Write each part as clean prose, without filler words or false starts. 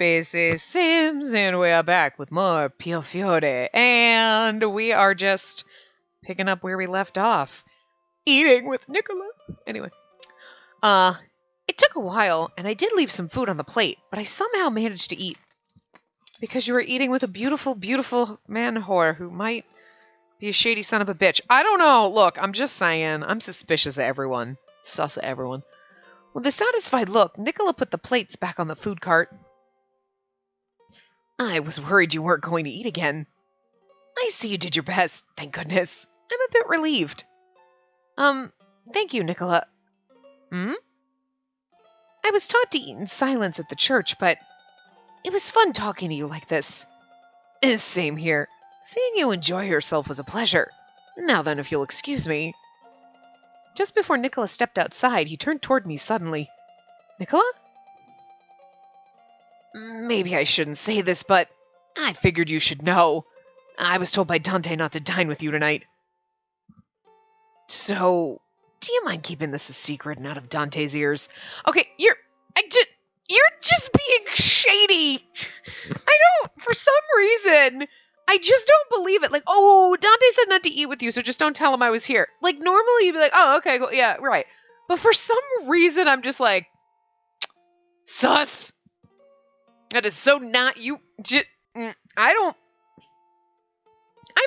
Spacey Sims, and we are back with more Piofiore, and we are just picking up where we left off. Eating with Nicola. Anyway. It took a while, and I did leave some food on the plate, but I somehow managed to eat. Because you were eating with a beautiful, beautiful man whore who might be a shady son of a bitch. I don't know. Look, I'm just saying. I'm suspicious of everyone. Sus of everyone. With a satisfied look, Nicola put the plates back on the food cart. I was worried you weren't going to eat again. I see you did your best, thank goodness. I'm a bit relieved. Thank you, Nicola. I was taught to eat in silence at the church, but it was fun talking to you like this. Same here. Seeing you enjoy yourself was a pleasure. Now then, if you'll excuse me. Just before Nicola stepped outside, he turned toward me suddenly. Nicola? Maybe I shouldn't say this, but I figured you should know. I was told by Dante not to dine with you tonight. So, do you mind keeping this a secret and out of Dante's ears? Okay, you're just being shady. For some reason, I just don't believe it. Like, oh, Dante said not to eat with you, so just don't tell him I was here. Like, normally you'd be like, oh, okay, go, yeah, right. But for some reason, I'm just like, sus. That is so not you. I'm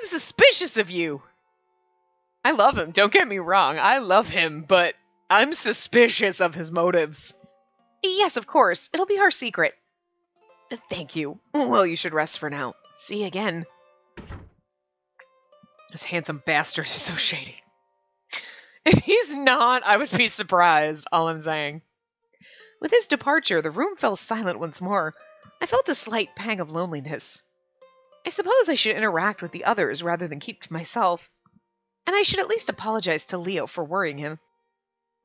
suspicious of you. I love him, don't get me wrong. I love him, but I'm suspicious of his motives. Yes, of course. It'll be our secret. Thank you. Well, you should rest for now. See you again. This handsome bastard is so shady. If he's not, I would be surprised, all I'm saying. With his departure, the room fell silent once more. I felt a slight pang of loneliness. I suppose I should interact with the others rather than keep to myself. And I should at least apologize to Leo for worrying him.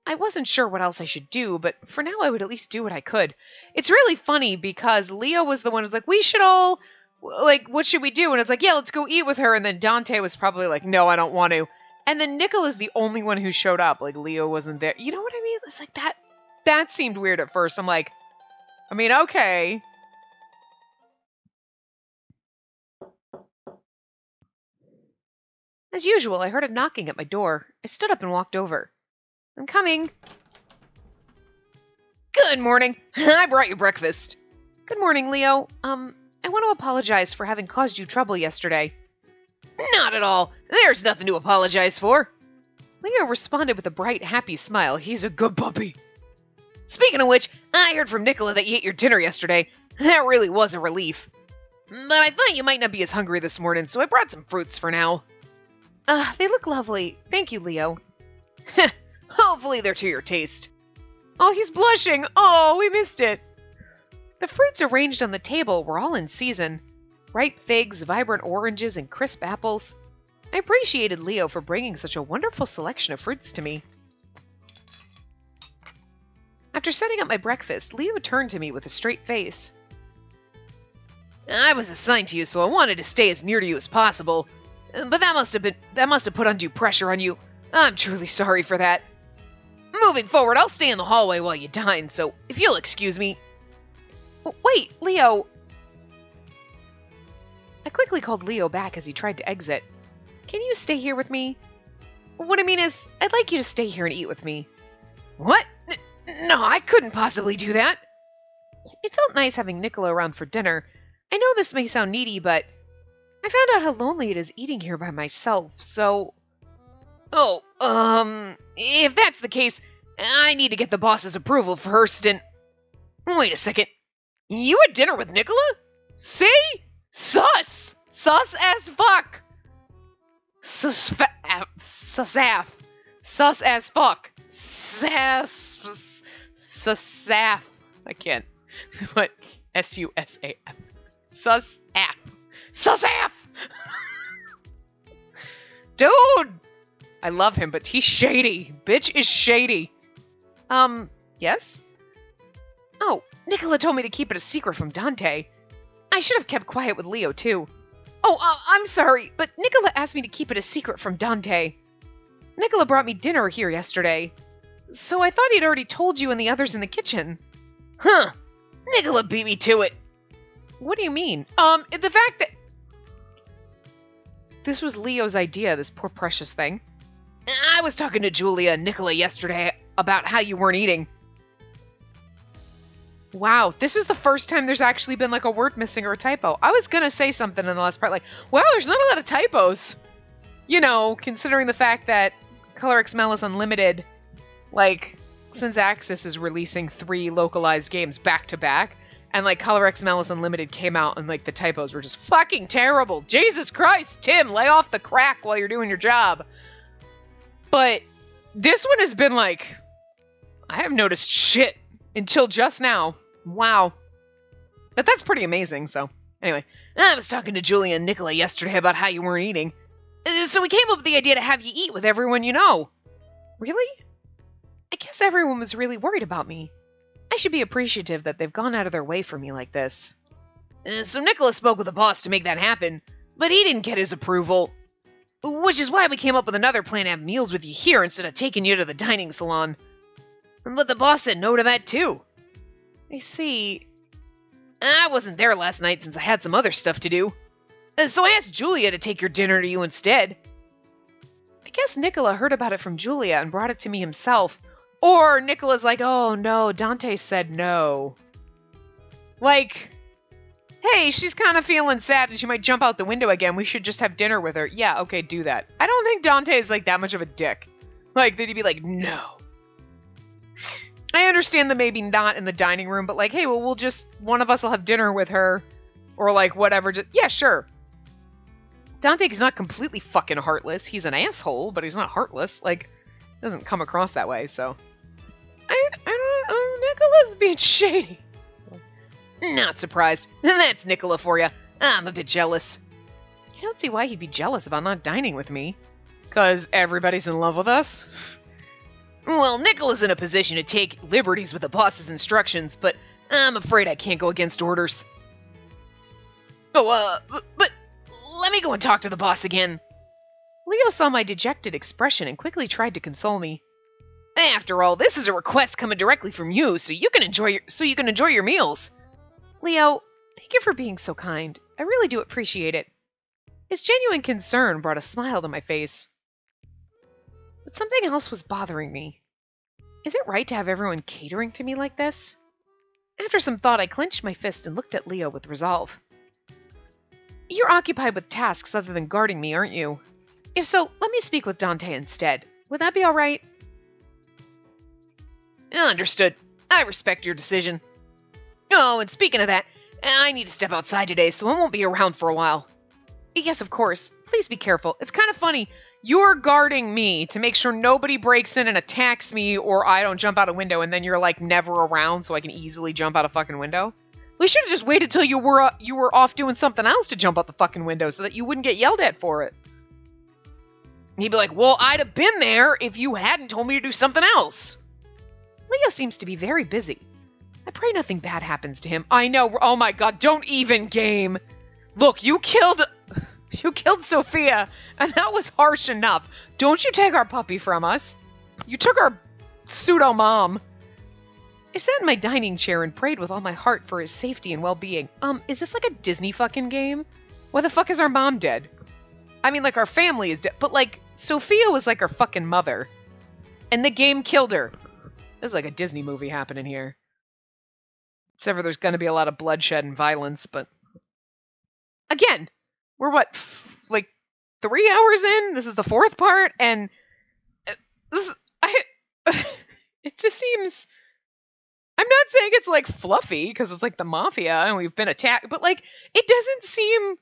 I wasn't sure what else I should do, but for now I would at least do what I could. It's really funny because Leo was the one who's like, we should all, like, what should we do? And it's like, yeah, let's go eat with her. And then Dante was probably like, no, I don't want to. And then Nicola's the only one who showed up. Like, Leo wasn't there. You know what I mean? It's like that seemed weird at first. I'm like, I mean, okay. As usual, I heard a knocking at my door. I stood up and walked over. I'm coming. Good morning. I brought you breakfast. Good morning, Leo. I want to apologize for having caused you trouble yesterday. Not at all. There's nothing to apologize for. Leo responded with a bright, happy smile. He's a good puppy. Speaking of which, I heard from Nicola that you ate your dinner yesterday. That really was a relief. But I thought you might not be as hungry this morning, so I brought some fruits for now. They look lovely. Thank you, Leo. Hopefully they're to your taste. Oh, he's blushing. Oh, we missed it. The fruits arranged on the table were all in season. Ripe figs, vibrant oranges, and crisp apples. I appreciated Leo for bringing such a wonderful selection of fruits to me. After setting up my breakfast, Leo turned to me with a straight face. I was assigned to you, so I wanted to stay as near to you as possible. But that must have put undue pressure on you. I'm truly sorry for that. Moving forward, I'll stay in the hallway while you dine, so if you'll excuse me... Wait, Leo... I quickly called Leo back as he tried to exit. Can you stay here with me? What I mean is, I'd like you to stay here and eat with me. What? No, I couldn't possibly do that. It felt nice having Nicola around for dinner. I know this may sound needy, but... I found out how lonely it is eating here by myself, so... Oh, if that's the case, I need to get the boss's approval first and... Wait a second. You had dinner with Nicola? See? Sus! Sus as fuck! Sus as fuck. Susaf. I can't. What? S-U-S-A-F. Susaf. Susaf! Dude! I love him, but he's shady. Bitch is shady. Yes? Oh, Nicola told me to keep it a secret from Dante. I should have kept quiet with Leo, too. Oh, I'm sorry, but Nicola asked me to keep it a secret from Dante. Nicola brought me dinner here yesterday, so I thought he'd already told you and the others in the kitchen. Huh. Nicola beat me to it. What do you mean? The fact that this was Leo's idea, this poor precious thing. I was talking to Julia and Nicola yesterday about how you weren't eating. Wow, this is the first time there's actually been like a word missing or a typo. I was gonna say something in the last part like, wow, there's not a lot of typos. You know, considering the fact that Color X Malice Unlimited, like, since Axis is releasing 3 localized games back to back, and like Color X Malice Unlimited came out and like the typos were just fucking terrible. Jesus Christ, Tim, lay off the crack while you're doing your job. But this one has been like, I haven't noticed shit until just now. Wow. But that's pretty amazing, so. Anyway, I was talking to Julia and Nicola yesterday about how you weren't eating. So we came up with the idea to have you eat with everyone you know. Really? I guess everyone was really worried about me. I should be appreciative that they've gone out of their way for me like this. So Nicola spoke with the boss to make that happen, but he didn't get his approval. Which is why we came up with another plan to have meals with you here instead of taking you to the dining salon. But the boss said no to that too. I see. I wasn't there last night since I had some other stuff to do. So I asked Julia to take your dinner to you instead. I guess Nicola heard about it from Julia and brought it to me himself. Or Nicola's like, oh no, Dante said no. Like, hey, she's kind of feeling sad and she might jump out the window again. We should just have dinner with her. Yeah, okay, do that. I don't think Dante is like that much of a dick. Like, that he'd be like, no. I understand that maybe not in the dining room, but like, hey, well, one of us will have dinner with her. Or like, whatever. Yeah, sure. Dante's not completely fucking heartless. He's an asshole, but he's not heartless. Like, doesn't come across that way, so. I don't, Nicola's being shady. Not surprised. That's Nicola for you. I'm a bit jealous. I don't see why he'd be jealous about not dining with me. 'Cause everybody's in love with us? Well, Nicola's in a position to take liberties with the boss's instructions, but I'm afraid I can't go against orders. Oh, but let me go and talk to the boss again. Leo saw my dejected expression and quickly tried to console me. After all, this is a request coming directly from you, so you can enjoy your meals. Leo, thank you for being so kind. I really do appreciate it. His genuine concern brought a smile to my face. But something else was bothering me. Is it right to have everyone catering to me like this? After some thought, I clenched my fist and looked at Leo with resolve. You're occupied with tasks other than guarding me, aren't you? If so, let me speak with Dante instead. Would that be all right? Understood. I respect your decision. Oh, and speaking of that, I need to step outside today, so I won't be around for a while. Yes, of course. Please be careful. It's kind of funny. You're guarding me to make sure nobody breaks in and attacks me or I don't jump out a window, and then you're like never around so I can easily jump out a fucking window. We should have just waited till you were off doing something else to jump out the fucking window so that you wouldn't get yelled at for it. And he'd be like, well, I'd have been there if you hadn't told me to do something else. Leo seems to be very busy. I pray nothing bad happens to him. I know. Oh my god, don't even game. Look, you killed Sophia, and that was harsh enough. Don't you take our puppy from us. You took our pseudo-mom. I sat in my dining chair and prayed with all my heart for his safety and well-being. Is this like a Disney fucking game? Why the fuck is our mom dead? I mean, like, our family is dead, but, like, Sophia was like our fucking mother. And the game killed her. This is like a Disney movie happening here. Except for there's gonna be a lot of bloodshed and violence, but... Again, we're what, like 3 hours in? This is the 4th part, and... It just seems... I'm not saying it's, like, fluffy, because it's like the Mafia, and we've been attacked, but, like, it doesn't seem...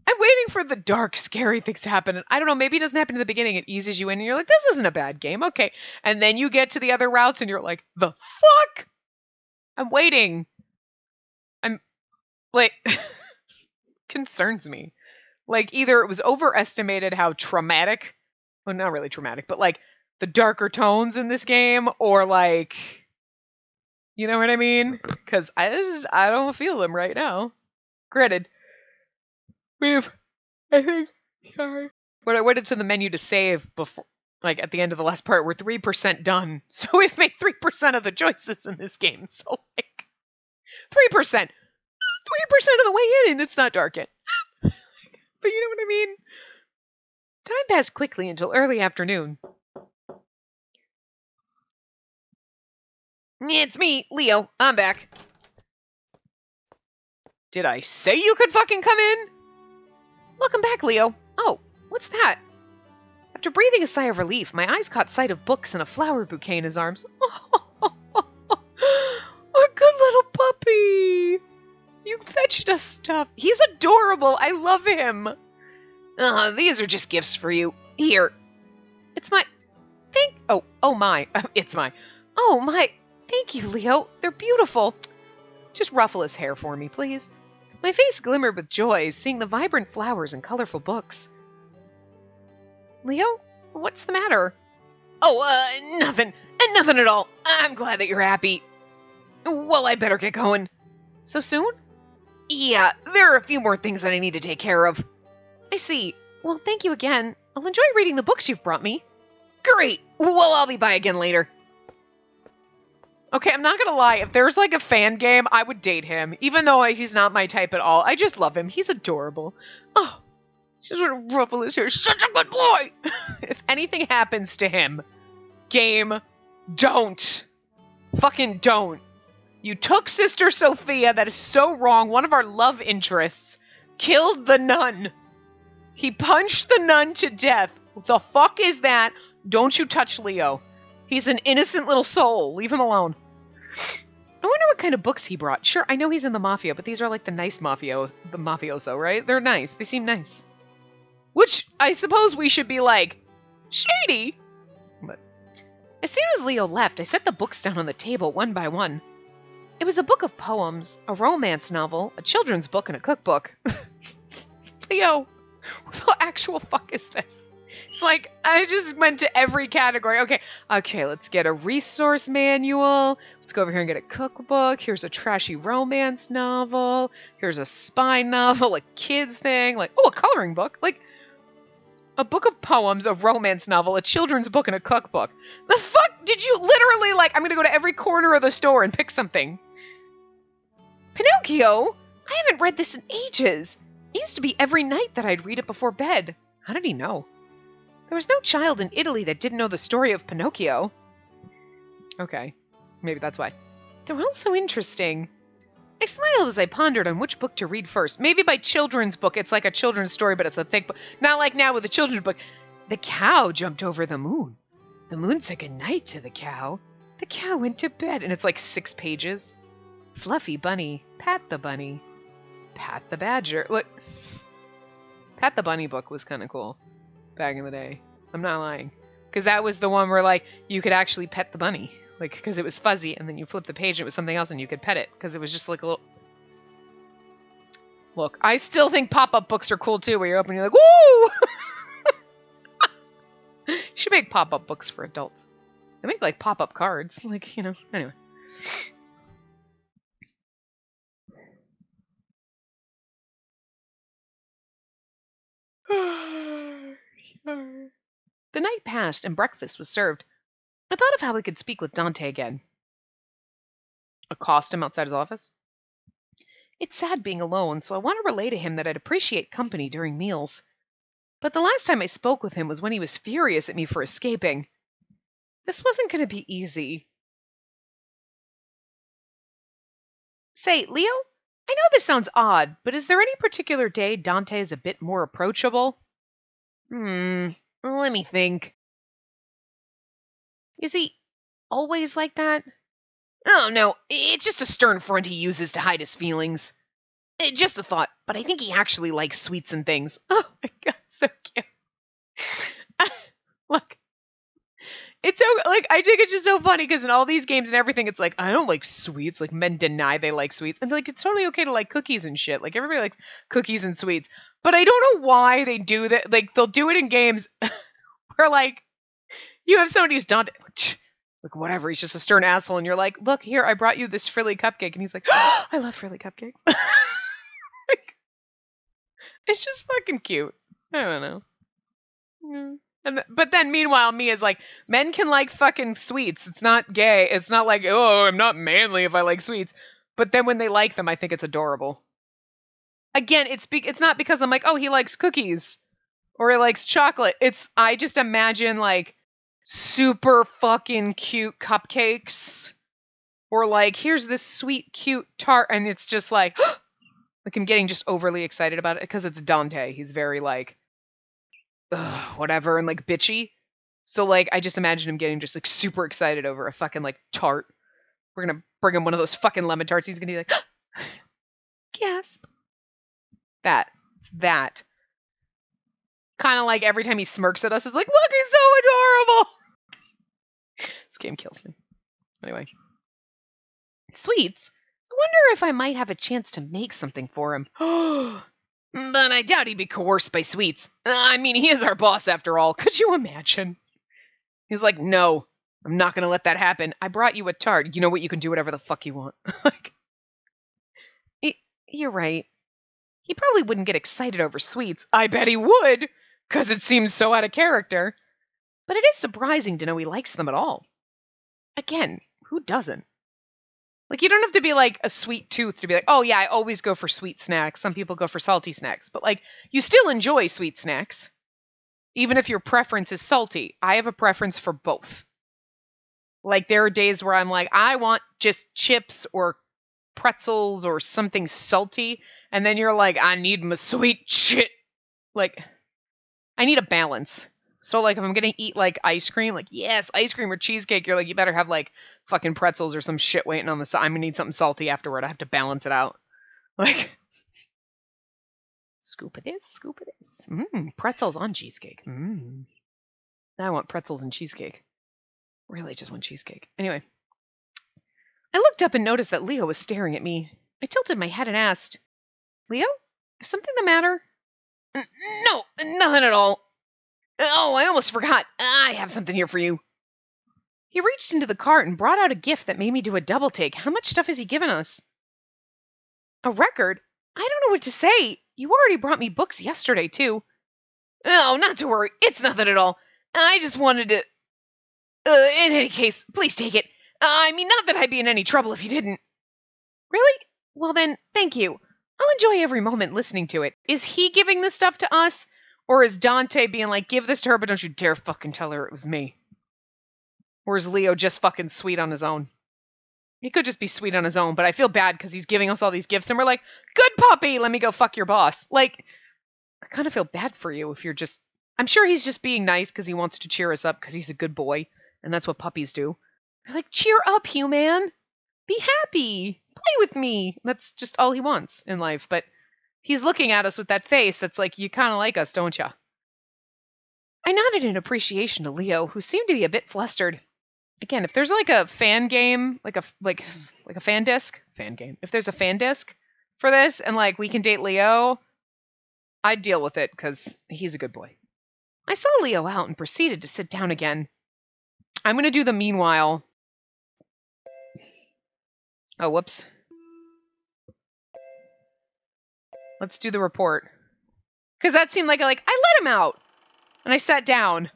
I'm waiting for the dark, scary things to happen, and I don't know, maybe it doesn't happen in the beginning, it eases you in, and you're like, this isn't a bad game, okay. And then you get to the other routes, and you're like, the fuck? I'm waiting. I'm, like, concerns me. Like, either it was overestimated how traumatic, well, not really traumatic, but, like, the darker tones in this game, or, like... You know what I mean? Because I don't feel them right now. Granted, I think, sorry. When I went into the menu to save before, like at the end of the last part, we're 3% done. So we've made 3% of the choices in this game. So like, 3%. 3% of the way in and it's not dark yet. But you know what I mean? Time passed quickly until early afternoon. It's me, Leo. I'm back. Did I say you could fucking come in? Welcome back, Leo. Oh, what's that? After breathing a sigh of relief, my eyes caught sight of books and a flower bouquet in his arms. Our good little puppy. You fetched us stuff. He's adorable. I love him. These are just gifts for you. Here. It's my... Oh my. It's my... Oh my. Thank you, Leo. They're beautiful. Just ruffle his hair for me, please. My face glimmered with joy, seeing the vibrant flowers and colorful books. Leo, what's the matter? Oh, nothing. Nothing at all. I'm glad that you're happy. Well, I better get going. So soon? Yeah, there are a few more things that I need to take care of. I see. Well, thank you again. I'll enjoy reading the books you've brought me. Great. Well, I'll be by again later. Okay, I'm not gonna lie. If there's like a fan game, I would date him. Even though he's not my type at all. I just love him. He's adorable. Oh, just want to ruffle his hair. Such a good boy! If anything happens to him, game, don't. Fucking don't. You took Sister Sophia. That is so wrong. One of our love interests killed the nun. He punched the nun to death. What the fuck is that? Don't you touch Leo. He's an innocent little soul. Leave him alone. I wonder what kind of books he brought. Sure, I know he's in the Mafia, but these are like the nice mafioso, right? They're nice. They seem nice. Which, I suppose we should be like, shady. But as soon as Leo left, I set the books down on the table one by one. It was a book of poems, a romance novel, a children's book, and a cookbook. Leo, what the actual fuck is this? It's like, I just went to every category. Okay, let's get a resource manual. Let's go over here and get a cookbook. Here's a trashy romance novel. Here's a spy novel, a kid's thing. Like, oh, a coloring book. Like, a book of poems, a romance novel, a children's book, and a cookbook. The fuck did you literally, like, I'm gonna go to every corner of the store and pick something. Pinocchio? I haven't read this in ages. It used to be every night that I'd read it before bed. How did he know? There was no child in Italy that didn't know the story of Pinocchio. Okay, maybe that's why. They're all so interesting. I smiled as I pondered on which book to read first. Maybe by children's book, it's like a children's story, but it's a thick book. Not like now with a children's book. The cow jumped over the moon. The moon said goodnight to the cow. The cow went to bed, and it's like 6 pages. Fluffy bunny, pat the bunny. Pat the badger. Look, Pat the Bunny book was kind of cool back in the day. I'm not lying. Because that was the one where, like, you could actually pet the bunny. Like, because it was fuzzy, and then you flip the page, and it was something else, and you could pet it. Because it was just like a little... Look, I still think pop-up books are cool, too, where you're open and you're like, woo! You should make pop-up books for adults. They make, like, pop-up cards. Like, you know, anyway. The night passed and breakfast was served. I thought of how I could speak with Dante again. Accost him outside his office? It's sad being alone, so I want to relay to him that I'd appreciate company during meals. But the last time I spoke with him was when he was furious at me for escaping. This wasn't going to be easy. Say, Leo, I know this sounds odd, but is there any particular day Dante is a bit more approachable? Let me think. Is he always like that? Oh, no, it's just a stern front he uses to hide his feelings. Just a thought, but I think he actually likes sweets and things. Oh my god, so cute. Look, it's so, like, I think it's just so funny because in all these games and everything, it's like, I don't like sweets. Like, men deny they like sweets. And, like, it's totally okay to like cookies and shit. Like, everybody likes cookies and sweets. But I don't know why they do that. Like, they'll do it in games where, like, you have somebody who's Dante, like, whatever, he's just a stern asshole, and you're like, look, here, I brought you this frilly cupcake. And he's like, oh, I love frilly cupcakes. Like, it's just fucking cute. I don't know. But then, meanwhile, me is like, men can like fucking sweets. It's not gay. It's not like, oh, I'm not manly if I like sweets. But then when they like them, I think it's adorable. Again, it's not because I'm like, oh, he likes cookies or he likes chocolate. I just imagine like super fucking cute cupcakes or like here's this sweet cute tart, and it's just like like I'm getting just overly excited about it because it's Dante. He's very like whatever and like bitchy. So like I just imagine him getting just like super excited over a fucking like tart. We're gonna bring him one of those fucking lemon tarts. He's gonna be like gasp. It's that. Kind of like every time he smirks at us, it's like, look, he's so adorable. This game kills me. Anyway. Sweets? I wonder if I might have a chance to make something for him. But I doubt he'd be coerced by Sweets. I mean, he is our boss after all. Could you imagine? He's like, no, I'm not going to let that happen. I brought you a tart. You know what? You can do whatever the fuck you want. Like, you're right. He probably wouldn't get excited over Sweets. I bet he would, because it seems so out of character. But it is surprising to know he likes them at all. Again, who doesn't? Like, you don't have to be like a sweet tooth to be like, oh yeah, I always go for sweet snacks. Some people go for salty snacks. But like, you still enjoy sweet snacks. Even if your preference is salty. I have a preference for both. Like, there are days where I'm like, I want just chips or pretzels or something salty. And then you're like, I need my sweet shit. Like, I need a balance. So, like, if I'm going to eat, like, ice cream, like, yes, ice cream or cheesecake, you're like, you better have, like, fucking pretzels or some shit waiting on the side. I'm going to need something salty afterward. I have to balance it out. Like, scoop it is. Pretzels on cheesecake. Now I want pretzels and cheesecake. Really just want cheesecake. Anyway. I looked up and noticed that Leo was staring at me. I tilted my head and asked, Leo, is something the matter? No, nothing at all. Oh, I almost forgot. I have something here for you. He reached into the cart and brought out a gift that made me do a double take. How much stuff has he given us? A record? I don't know what to say. You already brought me books yesterday, too. Oh, not to worry. It's nothing at all. I just wanted to... in any case, please take it. I mean, not that I'd be in any trouble if you didn't. Really? Well then, thank you. I'll enjoy every moment listening to it. Is he giving this stuff to us? Or is Dante being like, give this to her, but don't you dare fucking tell her it was me? Or is Leo just fucking sweet on his own? He could just be sweet on his own, but I feel bad because he's giving us all these gifts and we're like, good puppy, let me go fuck your boss. Like, I kind of feel bad for you if you're just... I'm sure he's just being nice because he wants to cheer us up because he's a good boy. And that's what puppies do. They're like, cheer up, human. Be happy. Play with me. That's just all he wants in life. But he's looking at us with that face that's like, you kind of like us, don't you? I nodded in appreciation to Leo, who seemed to be a bit flustered. Again, if there's like a fan game, like a fan disc, if there's a fan disc for this and like we can date Leo, I'd deal with it because he's a good boy. I saw Leo out and proceeded to sit down again. I'm going to do the meanwhile. Oh, whoops. Let's do the report. Because that seemed like I let him out. And I sat down.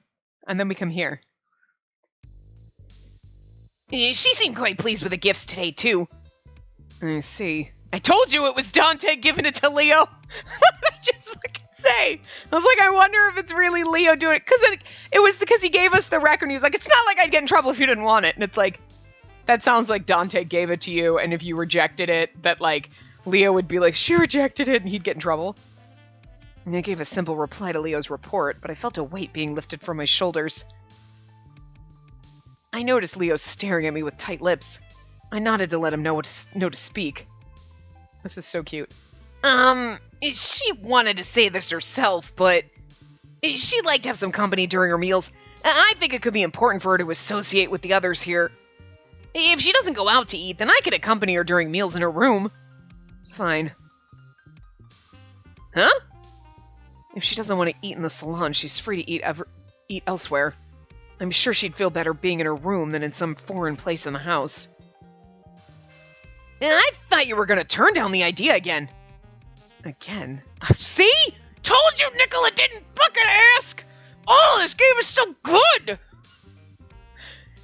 And then we come here. She seemed quite pleased with the gifts today, too. I see. I told you it was Dante giving it to Leo. What did I just fucking say? I was like, I wonder if it's really Leo doing it. Because it was because he gave us the record and he was like, it's not like I'd get in trouble if you didn't want it. And it's like, that sounds like Dante gave it to you. And if you rejected it, that like, Leo would be like, she rejected it and he'd get in trouble. And I gave a simple reply to Leo's report, but I felt a weight being lifted from my shoulders. I noticed Leo staring at me with tight lips. I nodded to let him know to speak. This is so cute. She wanted to say this herself, but she'd like to have some company during her meals. I think it could be important for her to associate with the others here. If she doesn't go out to eat, then I could accompany her during meals in her room. Fine. Huh? If she doesn't want to eat in the salon, she's free to eat elsewhere. I'm sure she'd feel better being in her room than in some foreign place in the house. I thought you were going to turn down the idea again. Again? See? Told you Nicola didn't fucking ask! Oh, this game is so good!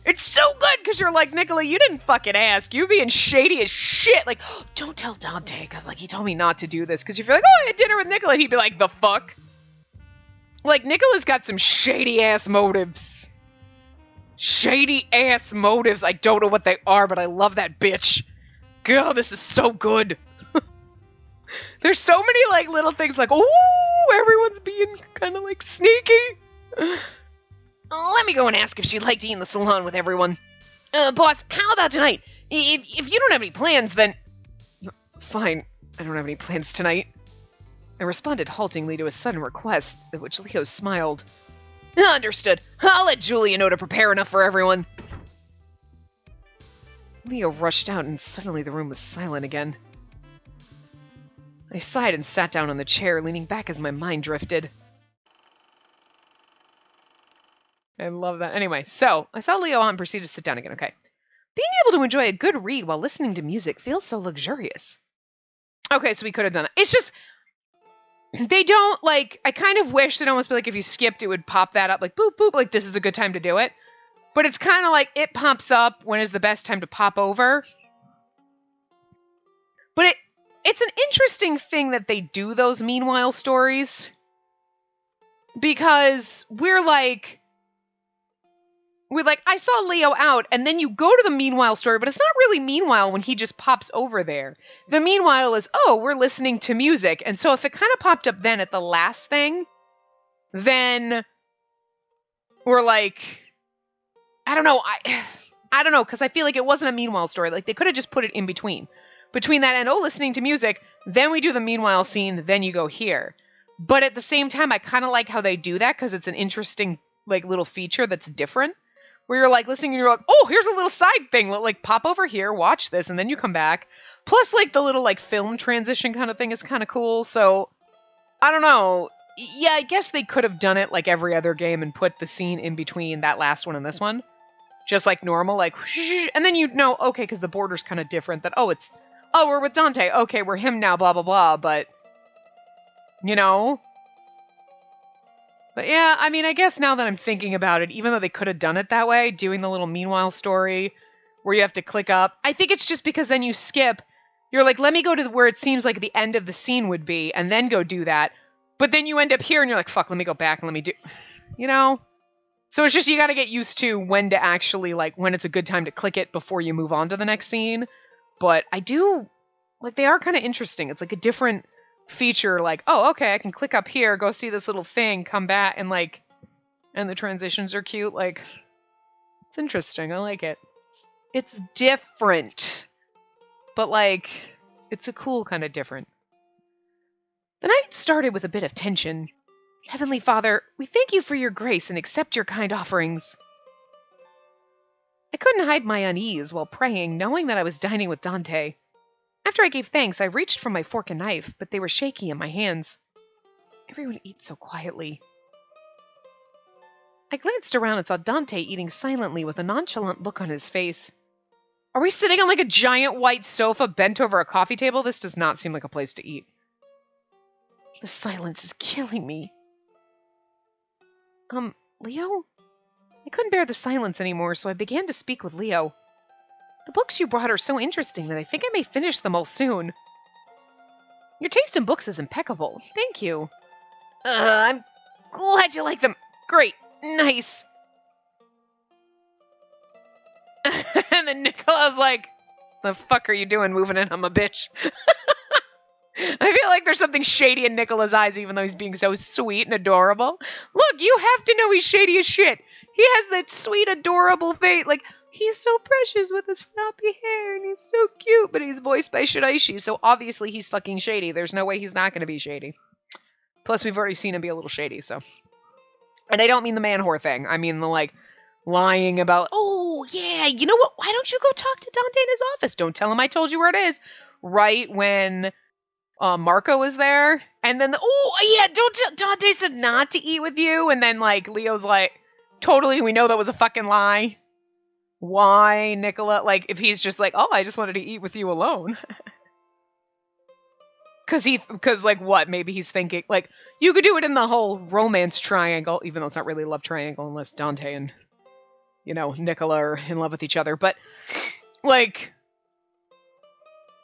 It's so good because you're like, Nicola, you didn't fucking ask. You being shady as shit. Like, don't tell Dante because, like, he told me not to do this. Because if you're like, oh, I had dinner with Nicola, he'd be like, the fuck? Like, Nicola's got some shady-ass motives. Shady-ass motives. I don't know what they are, but I love that bitch. God, this is so good. There's so many, like, little things like, ooh, everyone's being kind of, like, sneaky. Let me go and ask if she'd like to eat in the salon with everyone. Boss, how about tonight? If you don't have any plans, then... Fine, I don't have any plans tonight. I responded haltingly to a sudden request, at which Leo smiled. Understood. I'll let Julia know to prepare enough for everyone. Leo rushed out, and suddenly the room was silent again. I sighed and sat down on the chair, leaning back as my mind drifted. I love that. Anyway, so I saw Leo out and proceeded to sit down again, okay. Being able to enjoy a good read while listening to music feels so luxurious. Okay, so we could have done that. It's just, they don't, like, I kind of wish they'd almost be like, if you skipped, it would pop that up, like, boop, boop, like, this is a good time to do it. But it's kind of like, it pops up when is the best time to pop over. But it's an interesting thing that they do those meanwhile stories. Because we're like, I saw Leo out, and then you go to the meanwhile story, but it's not really meanwhile when he just pops over there. The meanwhile is, oh, we're listening to music. And so if it kind of popped up then at the last thing, then we're like, I don't know. I don't know, because I feel like it wasn't a meanwhile story. Like, they could have just put it in between. Between that and, oh, listening to music, then we do the meanwhile scene, then you go here. But at the same time, I kind of like how they do that, because it's an interesting, like, little feature that's different. Where you're like listening and you're like, oh, here's a little side thing. Like, pop over here, watch this, and then you come back. Plus, like, the little, like, film transition kind of thing is kind of cool. So, I don't know. Yeah, I guess they could have done it like every other game and put the scene in between that last one and this one. Just like normal, like, and then you know, okay, because the border's kind of different. That, oh, we're with Dante. Okay, we're him now, blah, blah, blah. But, you know. But yeah, I mean, I guess now that I'm thinking about it, even though they could have done it that way, doing the little meanwhile story where you have to click up, I think it's just because then you skip. You're like, let me go to where it seems like the end of the scene would be and then go do that. But then you end up here and you're like, fuck, let me go back and let me do, you know? So it's just, you got to get used to when to actually, like, when it's a good time to click it before you move on to the next scene. But I do, like, they are kind of interesting. It's like a different feature, like, oh, okay, I can click up here, go see this little thing, come back, and like, and the transitions are cute. Like, it's interesting. I like it. It's different, but like, it's a cool kind of different. The night started with a bit of tension. Heavenly Father, we thank you for your grace and accept your kind offerings. I couldn't hide my unease while praying, knowing that I was dining with Dante. After I gave thanks, I reached for my fork and knife, but they were shaky in my hands. Everyone eats so quietly. I glanced around and saw Dante eating silently with a nonchalant look on his face. Are we sitting on like a giant white sofa bent over a coffee table? This does not seem like a place to eat. The silence is killing me. Leo? I couldn't bear the silence anymore, so I began to speak with Leo. The books you brought are so interesting that I think I may finish them all soon. Your taste in books is impeccable. Thank you. I'm glad you like them. Great. Nice. And then Nicola's like, the fuck are you doing moving in? I'm a bitch. I feel like there's something shady in Nicola's eyes, even though he's being so sweet and adorable. Look, you have to know he's shady as shit. He has that sweet, adorable face. Like, he's so precious with his floppy hair, and he's so cute, but he's voiced by Shiraishi, so obviously he's fucking shady. There's no way he's not going to be shady. Plus, we've already seen him be a little shady, so. And I don't mean the man whore thing. I mean the, like, lying about, oh, yeah, you know what? Why don't you go talk to Dante in his office? Don't tell him I told you where it is. Right when Marco was there. And then, oh, yeah, Dante said not to eat with you. And then, like, Leo's like, totally, we know that was a fucking lie. Why, Nicola? Like, if he's just like, oh, I just wanted to eat with you alone. Because, like, what? Maybe he's thinking, like, you could do it in the whole romance triangle, even though it's not really a love triangle unless Dante and Nicola are in love with each other. But, like,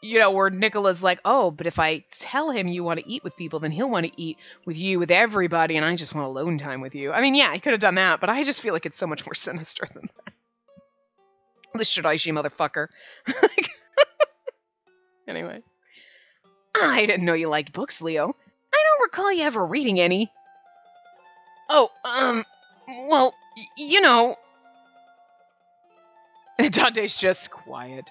where Nicola's like, oh, but if I tell him you want to eat with people, then he'll want to eat with you, with everybody, and I just want alone time with you. I mean, yeah, he could have done that, but I just feel like it's so much more sinister than that. This Shiraishi motherfucker. Anyway. I didn't know you liked books, Leo. I don't recall you ever reading any. Oh, well, Dante's just quiet.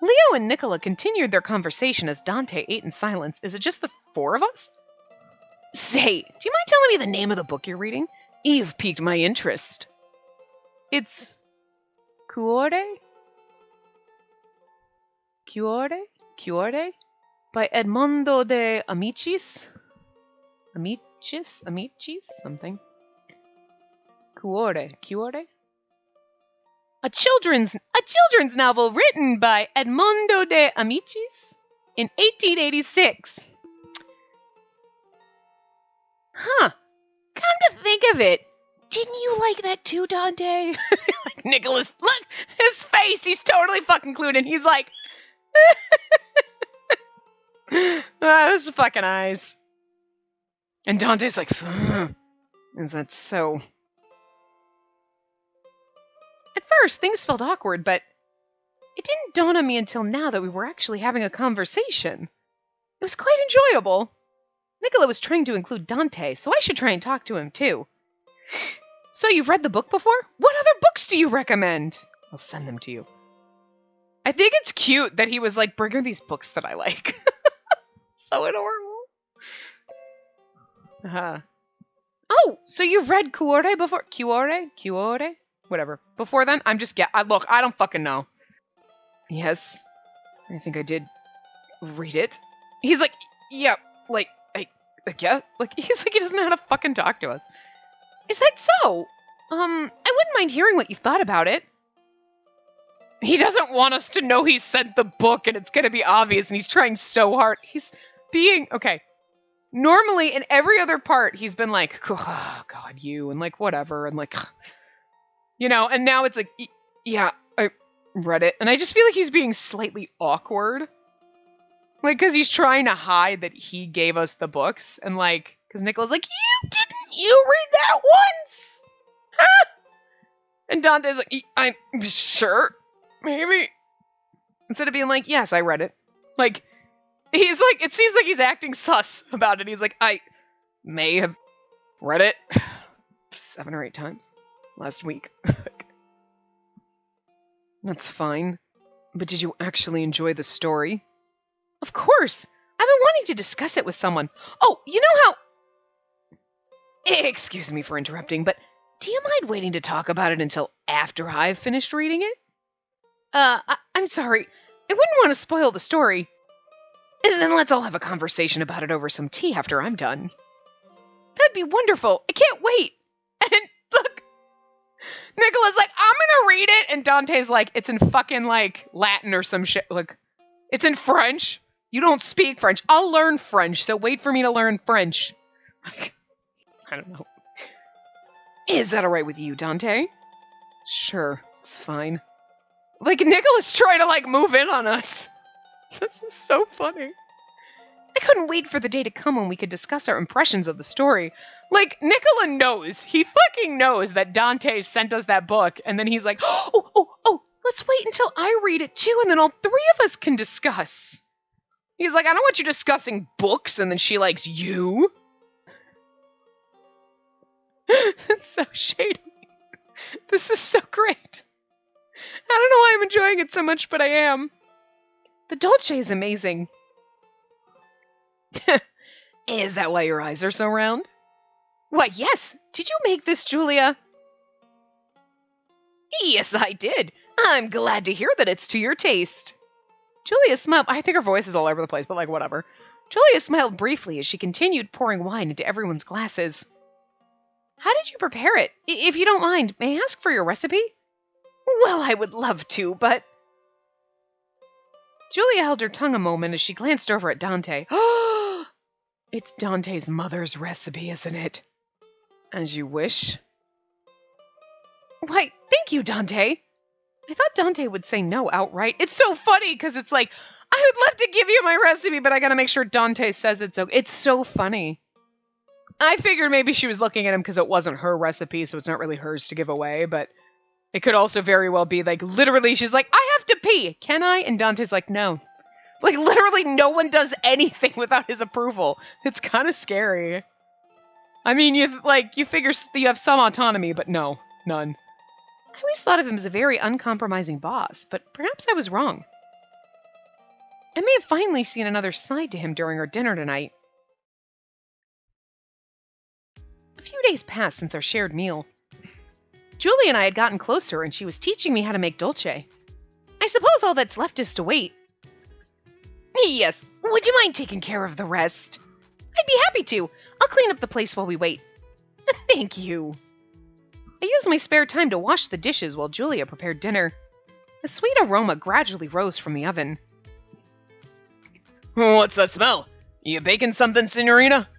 Leo and Nicola continued their conversation as Dante ate in silence. Is it just the four of us? Say, do you mind telling me the name of the book you're reading? You've piqued my interest. It's... Cuore? By Edmondo de Amicis? Amicis? Something. Cuore? A children's novel written by Edmondo de Amicis in 1886. Huh. Come to think of it, didn't you like that too, Dante? Like, Nicholas, look, his face, he's totally fucking clued in. He's like, those fucking eyes. And Dante's like, is that so? At first, things felt awkward, but it didn't dawn on me until now that we were actually having a conversation. It was quite enjoyable. Nicola was trying to include Dante, so I should try and talk to him too. So you've read the book before? What other books do you recommend? I'll send them to you. I think it's cute that he was like, bring her these books that I like. So adorable. Oh, so you've read Cuore before? Cuore? Whatever. Before then? Look, I don't fucking know. Yes. I think I did read it. He's like, yeah, like, I guess. Like, he's like, he doesn't know how to fucking talk to us. Is that so? I wouldn't mind hearing what you thought about it. He doesn't want us to know he sent the book and it's gonna be obvious and he's trying so hard. He's being, okay. Normally, in every other part, he's been like, oh, God, you, and like, whatever, and like, and now it's like, yeah, I read it. And I just feel like he's being slightly awkward. Like, because he's trying to hide that he gave us the books. And like, because Nicola's like, you read that once? Huh? And Dante's like, I'm sure, maybe. Instead of being like, yes, I read it. Like, he's like, it seems like he's acting sus about it. He's like, I may have read it 7 or 8 times last week. That's fine. But did you actually enjoy the story? Of course. I've been wanting to discuss it with someone. Oh, you know how... Excuse me for interrupting, but do you mind waiting to talk about it until after I've finished reading it? I'm sorry. I wouldn't want to spoil the story. And then let's all have a conversation about it over some tea after I'm done. That'd be wonderful. I can't wait. And look, Nicola's like, I'm gonna read it. And Dante's like, it's in fucking like Latin or some shit. Like, it's in French. You don't speak French. I'll learn French, so wait for me to learn French. I don't know. Is that alright with you, Dante? Sure, it's fine. Like, Nicola's trying to like move in on us. This is so funny. I couldn't wait for the day to come when we could discuss our impressions of the story. Like, Nicola knows. He fucking knows that Dante sent us that book. And then he's like, oh, let's wait until I read it too. And then all 3 of us can discuss. He's like, I don't want you discussing books. And then she likes you. It's so shady. This is so great. I don't know why I'm enjoying it so much, but I am. The dolce is amazing. Is that why your eyes are so round? Why, yes. Did you make this, Julia? Yes, I did. I'm glad to hear that it's to your taste. Julia smiled. I think her voice is all over the place, but like, whatever. Julia smiled briefly as she continued pouring wine into everyone's glasses. How did you prepare it? If you don't mind, may I ask for your recipe? Well, I would love to, but... Julia held her tongue a moment as she glanced over at Dante. It's Dante's mother's recipe, isn't it? As you wish. Why, thank Thank you, Dante. I thought Dante would say no outright. It's so funny because it's like, I would love to give you my recipe, but I gotta make sure Dante says it's okay. It's so funny. I figured maybe she was looking at him because it wasn't her recipe, so it's not really hers to give away, but it could also very well be like, literally, she's like, I have to pee. Can I? And Dante's like, no. Like, literally, no one does anything without his approval. It's kind of scary. I mean, you figure you have some autonomy, but no, none. I always thought of him as a very uncompromising boss, but perhaps I was wrong. I may have finally seen another side to him during our dinner tonight. A few days passed since our shared meal. Julie and I had gotten closer, and she was teaching me how to make dolce. I suppose all that's left is to wait. Yes, would you mind taking care of the rest? I'd be happy to. I'll clean up the place while we wait. Thank you. I used my spare time to wash the dishes while Julia prepared dinner. A sweet aroma gradually rose from the oven. What's that smell? You baking something, Signorina?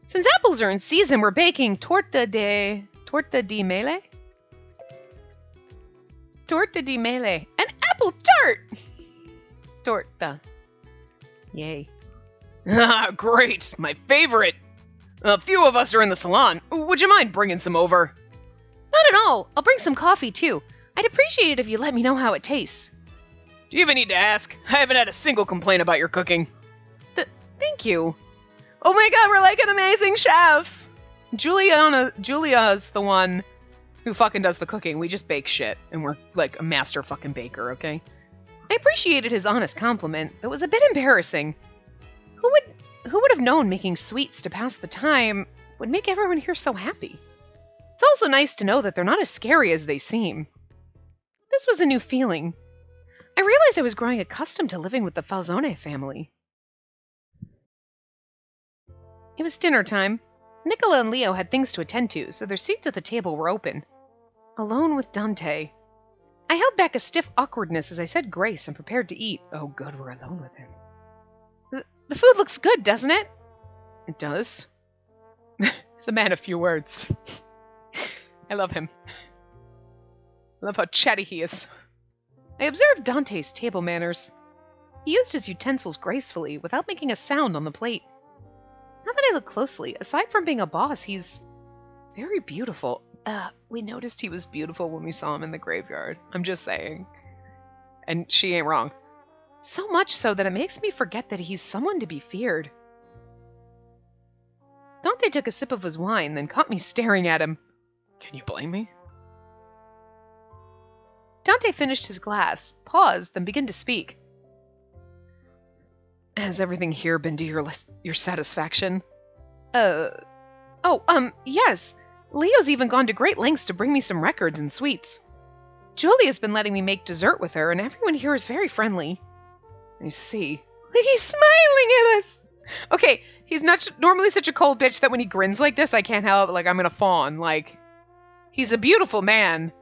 Since apples are in season, we're baking torta di mele? Torta di mele. An apple tart! Torta. Yay. Ah, great! My favorite! A few of us are in the salon. Would you mind bringing some over? Not at all. I'll bring some coffee, too. I'd appreciate it if you let me know how it tastes. Do you even need to ask? I haven't had a single complaint about your cooking. Thank you. Oh my god, we're like an amazing chef! Julia's the one who fucking does the cooking. We just bake shit, and we're like a master fucking baker, okay? I appreciated his honest compliment, but it was a bit embarrassing. Who would have known making sweets to pass the time would make everyone here so happy? It's also nice to know that they're not as scary as they seem. This was a new feeling. I realized I was growing accustomed to living with the Falzone family. It was dinner time. Nicola and Leo had things to attend to, so their seats at the table were open. Alone with Dante. I held back a stiff awkwardness as I said grace and prepared to eat. Oh good, we're alone with him. The food looks good, doesn't it? It does. He's a man of few words. I love him. I love how chatty he is. I observed Dante's table manners. He used his utensils gracefully without making a sound on the plate. Now that I look closely, aside from being a boss, he's very beautiful. We noticed he was beautiful when we saw him in the graveyard. I'm just saying. And she ain't wrong. So much so that it makes me forget that he's someone to be feared. Dante took a sip of his wine, then caught me staring at him. Can you blame me? Dante finished his glass, paused, then began to speak. Has everything here been to your satisfaction? Yes. Leo's even gone to great lengths to bring me some records and sweets. Julia's been letting me make dessert with her, and everyone here is very friendly. I see. He's smiling at us! Okay, he's not normally such a cold bitch that when he grins like this, I can't help it, like I'm gonna fawn. Like, he's a beautiful man,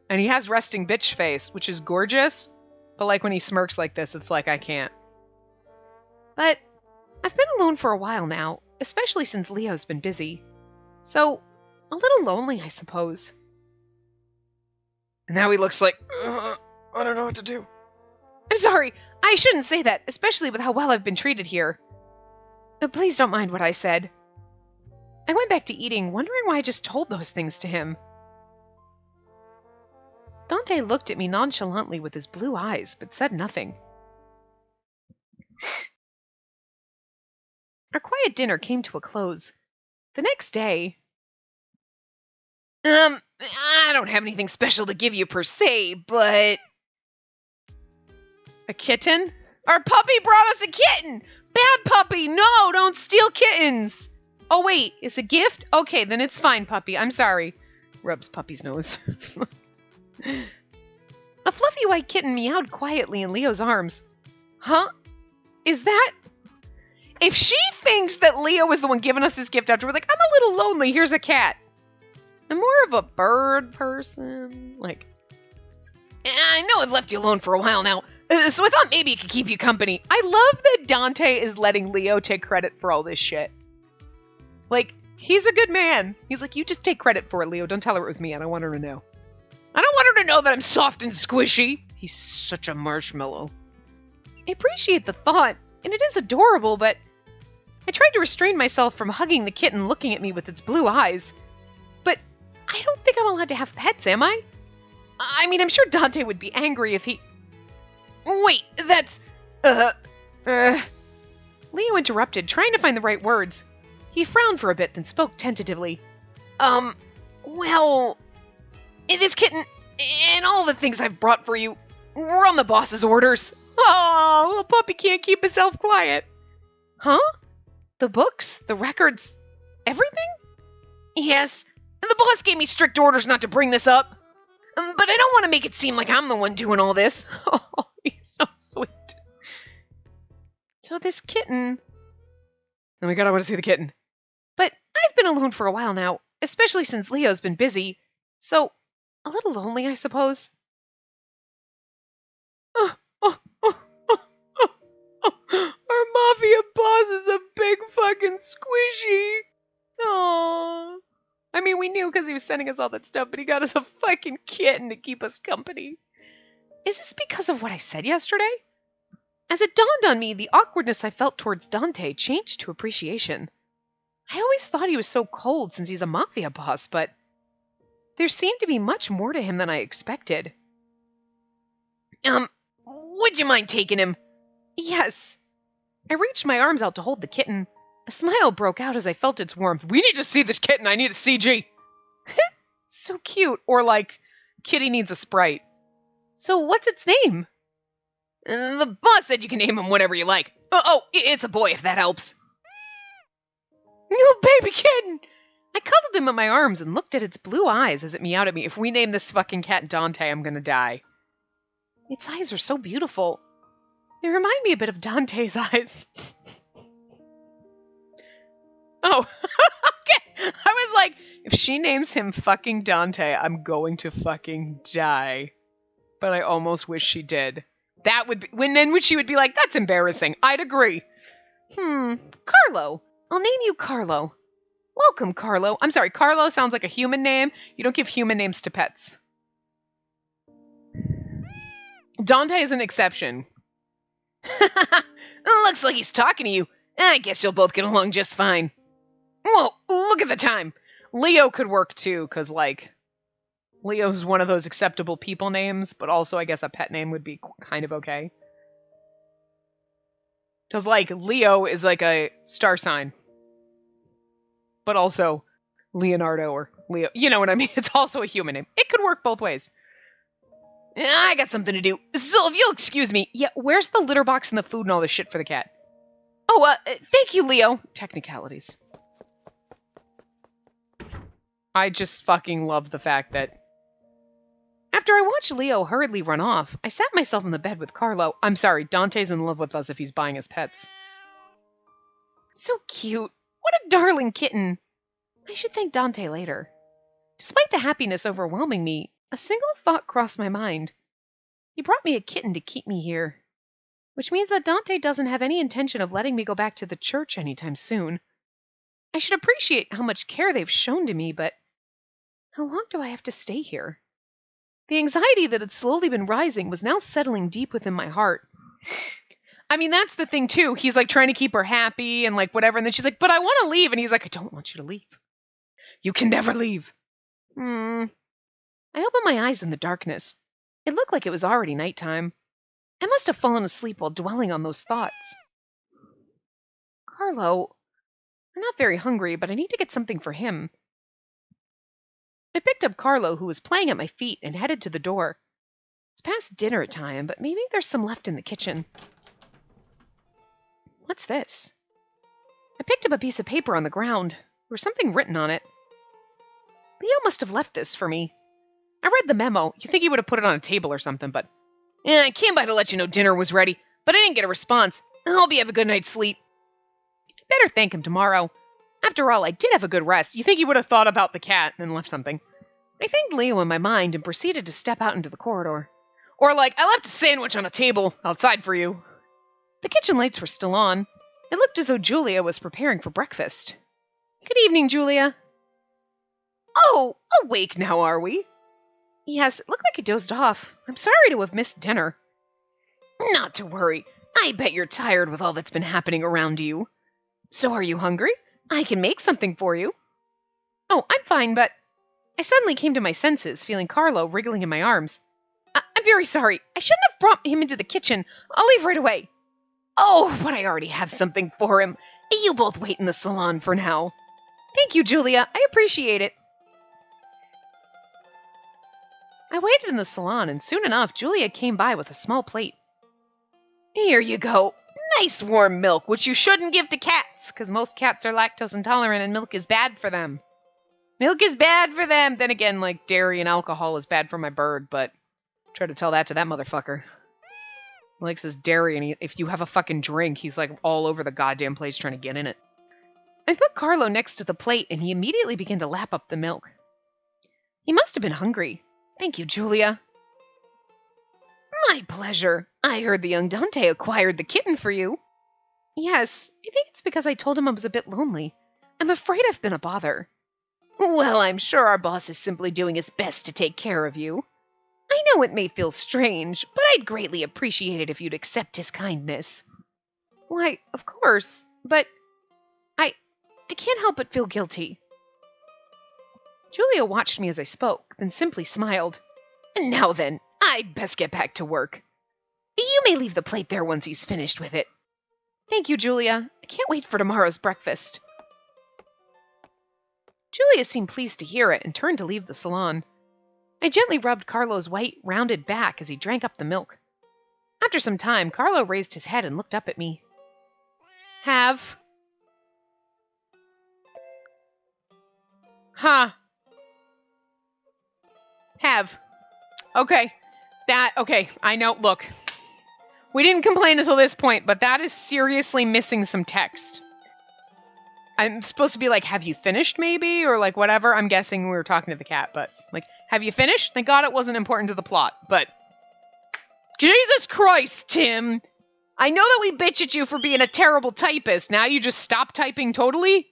and he has resting bitch face, which is gorgeous, but like when he smirks like this, it's like I can't. But I've been alone for a while now, especially since Leo's been busy. So, a little lonely, I suppose. Now he looks like, I don't know what to do. I'm sorry, I shouldn't say that, especially with how well I've been treated here. Please don't mind what I said. I went back to eating, wondering why I just told those things to him. Dante looked at me nonchalantly with his blue eyes, but said nothing. Our quiet dinner came to a close. The next day... I don't have anything special to give you per se, but... A kitten? Our puppy brought us a kitten! Bad puppy! No, don't steal kittens! Oh wait, it's a gift? Okay, then it's fine, puppy. I'm sorry. Rubs puppy's nose. A fluffy white kitten meowed quietly in Leo's arms. Huh? Is that... If she thinks that Leo was the one giving us this gift after we're like, I'm a little lonely, here's a cat. I'm more of a bird person. Like, I know I've left you alone for a while now, so I thought maybe it could keep you company. I love that Dante is letting Leo take credit for all this shit. Like, he's a good man. He's like, you just take credit for it, Leo. Don't tell her it was me. I don't want her to know. I don't to know that I'm soft and squishy. He's such a marshmallow. I appreciate the thought, and it is adorable, but I tried to restrain myself from hugging the kitten looking at me with its blue eyes. But I don't think I'm allowed to have pets, am I? I mean, I'm sure Dante would be angry if he... Wait, that's... Leo interrupted, trying to find the right words. He frowned for a bit, then spoke tentatively. Well... This kitten, and all the things I've brought for you, were on the boss's orders. Oh, little puppy can't keep himself quiet. Huh? The books? The records? Everything? Yes, and the boss gave me strict orders not to bring this up. But I don't want to make it seem like I'm the one doing all this. Oh, he's so sweet. So this kitten... Oh my god, I want to see the kitten. But I've been alone for a while now, especially since Leo's been busy. So, a little lonely, I suppose. Our mafia boss is a big fucking squishy. Aww. I mean, we knew because he was sending us all that stuff, but he got us a fucking kitten to keep us company. Is this because of what I said yesterday? As it dawned on me, the awkwardness I felt towards Dante changed to appreciation. I always thought he was so cold since he's a mafia boss, but there seemed to be much more to him than I expected. Would you mind taking him? Yes. I reached my arms out to hold the kitten. A smile broke out as I felt its warmth. We need to see this kitten. I need a CG. So cute. Or like, kitty needs a Sprite. So what's its name? The boss said you can name him whatever you like. It's a boy if that helps. Little baby kitten. I cuddled him in my arms and looked at its blue eyes as it meowed at me. If we name this fucking cat Dante, I'm gonna die. Its eyes are so beautiful. They remind me a bit of Dante's eyes. Oh, okay. I was like, if she names him fucking Dante, I'm going to fucking die. But I almost wish she did. That would be, when she would be like, that's embarrassing. I'd agree. Carlo. I'll name you Carlo. Welcome, Carlo. I'm sorry, Carlo sounds like a human name. You don't give human names to pets. Dante is an exception. Looks like he's talking to you. I guess you'll both get along just fine. Whoa, look at the time. Leo could work too, because, like, Leo's one of those acceptable people names, but also I guess a pet name would be kind of okay. Because, like, Leo is like a star sign. But also Leonardo or Leo. You know what I mean? It's also a human name. It could work both ways. I got something to do. So if you'll excuse me. Yeah, where's the litter box and the food and all this shit for the cat? Oh, thank you, Leo. Technicalities. I just fucking love the fact that after I watched Leo hurriedly run off, I sat myself in the bed with Carlo. I'm sorry, Dante's in love with us if he's buying us pets. So cute. What a darling kitten. I should thank Dante later. Despite the happiness overwhelming me, a single thought crossed my mind. He brought me a kitten to keep me here. Which means that Dante doesn't have any intention of letting me go back to the church anytime soon. I should appreciate how much care they've shown to me, but how long do I have to stay here? The anxiety that had slowly been rising was now settling deep within my heart. I mean, that's the thing, too. He's, like, trying to keep her happy and, like, whatever. And then she's like, but I want to leave. And he's like, I don't want you to leave. You can never leave. I opened my eyes in the darkness. It looked like it was already nighttime. I must have fallen asleep while dwelling on those thoughts. Carlo, I'm not very hungry, but I need to get something for him. I picked up Carlo, who was playing at my feet, and headed to the door. It's past dinner time, but maybe there's some left in the kitchen. What's this? I picked up a piece of paper on the ground. There was something written on it. Leo must have left this for me. I read the memo. You think he would have put it on a table or something, but... I came by to let you know dinner was ready, but I didn't get a response. I hope you have a good night's sleep. I'd better thank him tomorrow. After all, I did have a good rest. You think he would have thought about the cat and left something? I thanked Leo in my mind and proceeded to step out into the corridor. Or like, I left a sandwich on a table outside for you. The kitchen lights were still on. It looked as though Julia was preparing for breakfast. Good evening, Julia. Oh, awake now, are we? Yes, it looked like he dozed off. I'm sorry to have missed dinner. Not to worry. I bet you're tired with all that's been happening around you. So are you hungry? I can make something for you. Oh, I'm fine, but... I suddenly came to my senses, feeling Carlo wriggling in my arms. I'm very sorry. I shouldn't have brought him into the kitchen. I'll leave right away. Oh, but I already have something for him. You both wait in the salon for now. Thank you, Julia. I appreciate it. I waited in the salon, and soon enough, Julia came by with a small plate. Here you go. Nice warm milk, which you shouldn't give to cats, because most cats are lactose intolerant and milk is bad for them. Milk is bad for them. Then again, like, dairy and alcohol is bad for my bird, but try to tell that to that motherfucker. He likes his dairy, and if you have a fucking drink, he's like all over the goddamn place trying to get in it. I put Carlo next to the plate, and he immediately began to lap up the milk. He must have been hungry. Thank you, Julia. My pleasure. I heard the young Dante acquired the kitten for you. Yes, I think it's because I told him I was a bit lonely. I'm afraid I've been a bother. Well, I'm sure our boss is simply doing his best to take care of you. I know it may feel strange, but I'd greatly appreciate it if you'd accept his kindness. Why, of course, but I can't help but feel guilty. Julia watched me as I spoke, then simply smiled. Now then, I'd best get back to work. You may leave the plate there once he's finished with it. Thank you, Julia. I can't wait for tomorrow's breakfast. Julia seemed pleased to hear it and turned to leave the salon. I gently rubbed Carlo's white, rounded back as he drank up the milk. After some time, Carlo raised his head and looked up at me. Have. Huh. Have. Okay. Okay, I know, look. We didn't complain until this point, but that is seriously missing some text. I'm supposed to be like, have you finished, maybe? Or like, whatever. I'm guessing we were talking to the cat, but like, have you finished? Thank God it wasn't important to the plot, but... Jesus Christ, Tim! I know that we bitch at you for being a terrible typist. Now you just stop typing totally?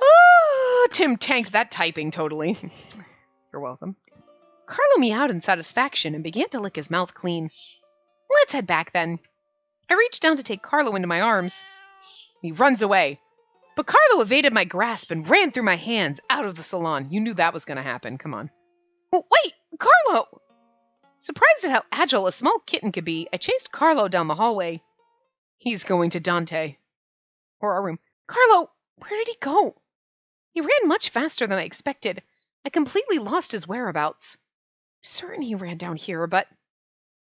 Oh, Tim tanked that typing totally. You're welcome. Carlo meowed in satisfaction and began to lick his mouth clean. Let's head back then. I reached down to take Carlo into my arms. He runs away. But Carlo evaded my grasp and ran through my hands out of the salon. You knew that was going to happen. Come on. Oh, wait, Carlo! Surprised at how agile a small kitten could be, I chased Carlo down the hallway. He's going to Dante. Or our room. Carlo, where did he go? He ran much faster than I expected. I completely lost his whereabouts. I'm certain he ran down here, but...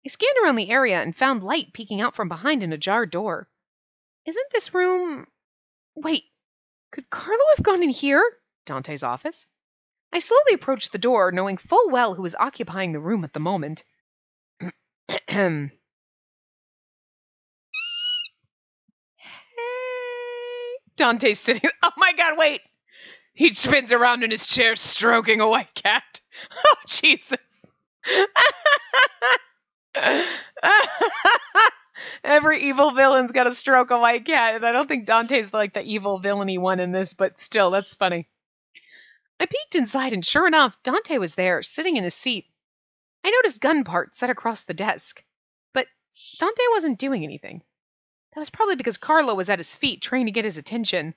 I scanned around the area and found light peeking out from behind an ajar door. Isn't this room... Wait, could Carlo have gone in here? Dante's office? I slowly approached the door, knowing full well who was occupying the room at the moment. Hey. Dante's sitting... Oh my god, wait! He spins around in his chair, stroking a white cat. Oh, Jesus. Every evil villain's got to stroke a white cat, and I don't think Dante's like the evil villainy one in this, but still, that's funny. I peeked inside, and sure enough, Dante was there, sitting in his seat. I noticed gun parts set across the desk, but Dante wasn't doing anything. That was probably because Carlo was at his feet, trying to get his attention.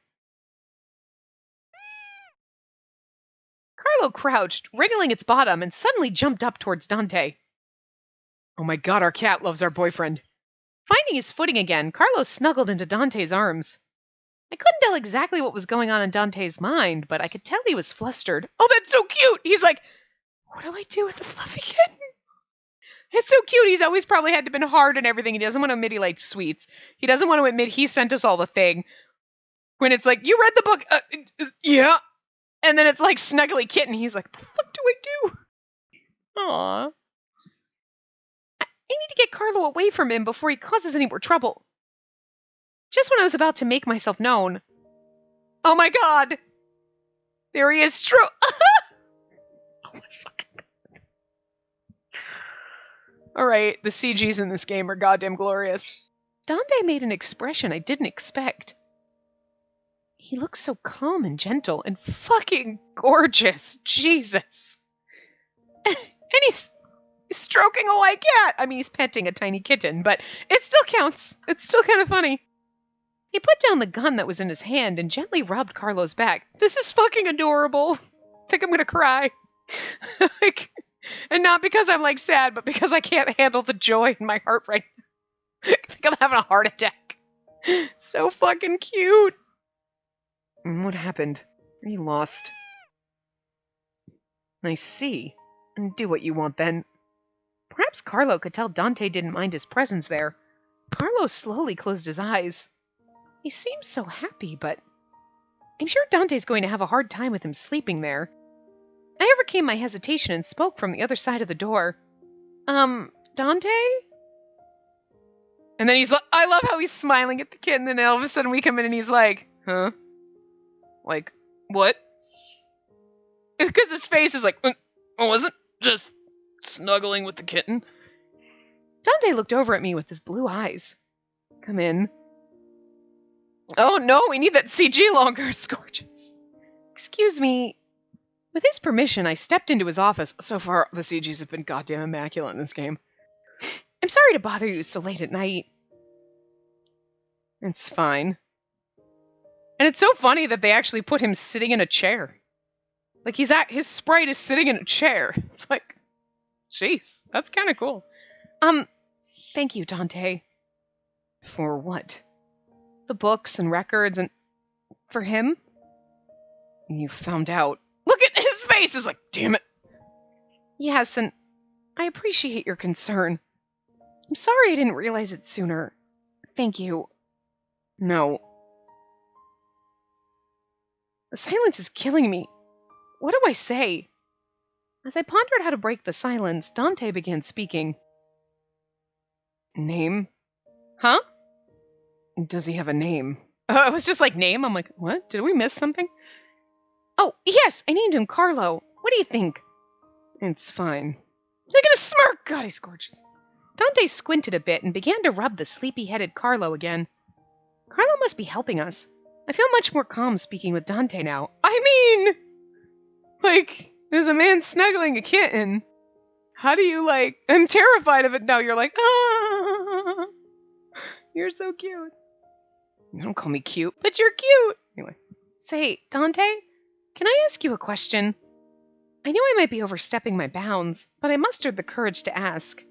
Carlo crouched, wriggling its bottom, and suddenly jumped up towards Dante. Oh my god, our cat loves our boyfriend. Finding his footing again, Carlo snuggled into Dante's arms. I couldn't tell exactly what was going on in Dante's mind, but I could tell he was flustered. Oh, that's so cute! He's like, what do I do with the fluffy kitten? It's so cute. He's always probably had to been hard and everything. He doesn't want to admit he likes sweets. He doesn't want to admit he sent us all the thing. When it's like, you read the book? Yeah. And then it's like snuggly kitten. He's like, the fuck do I do? Aww. I need to get Carlo away from him before he causes any more trouble. Just when I was about to make myself known. Oh my god! There he is, true! Oh my fucking god. Alright, the CGs in this game are goddamn glorious. Dante made an expression I didn't expect. He looks so calm and gentle and fucking gorgeous. Jesus. he's stroking a white cat. I mean, he's petting a tiny kitten, but it still counts. It's still kind of funny. He put down the gun that was in his hand and gently rubbed Carlo's back. This is fucking adorable. I think I'm gonna cry. And not because I'm like sad, but because I can't handle the joy in my heart right now. I think I'm having a heart attack. So fucking cute. What happened? Are you lost? I see. Do what you want then. Perhaps Carlo could tell Dante didn't mind his presence there. Carlo slowly closed his eyes. He seems so happy, but I'm sure Dante's going to have a hard time with him sleeping there. I overcame my hesitation and spoke from the other side of the door. Dante? And then he's like, I love how he's smiling at the kid, and then all of a sudden we come in and he's like, huh? Like, what? Because his face is like, I wasn't just snuggling with the kitten. Dante looked over at me with his blue eyes. Come in. Oh no, we need that CG longer. It's gorgeous. Excuse me. With his permission, I stepped into his office. So far, the CGs have been goddamn immaculate in this game. I'm sorry to bother you so late at night. It's fine. And it's so funny that they actually put him sitting in a chair. Like his sprite is sitting in a chair. It's like, jeez, that's kind of cool. Thank you, Dante. For what? The books and records and for him? You found out. Look at his face! Is like, damn it. Yes, and I appreciate your concern. I'm sorry I didn't realize it sooner. Thank you. No. The silence is killing me. What do I say? As I pondered how to break the silence, Dante began speaking. Name? Huh? Does he have a name? It was just like, name? I'm like, what? Did we miss something? Oh, yes, I named him Carlo. What do you think? It's fine. Look at his smirk! God, he's gorgeous. Dante squinted a bit and began to rub the sleepy-headed Carlo again. Carlo must be helping us. I feel much more calm speaking with Dante now. I mean, like, there's a man snuggling a kitten. How do you, like, I'm terrified of it now. You're like, ah, you're so cute. Don't call me cute, but you're cute. Anyway, say, Dante, can I ask you a question? I knew I might be overstepping my bounds, but I mustered the courage to ask.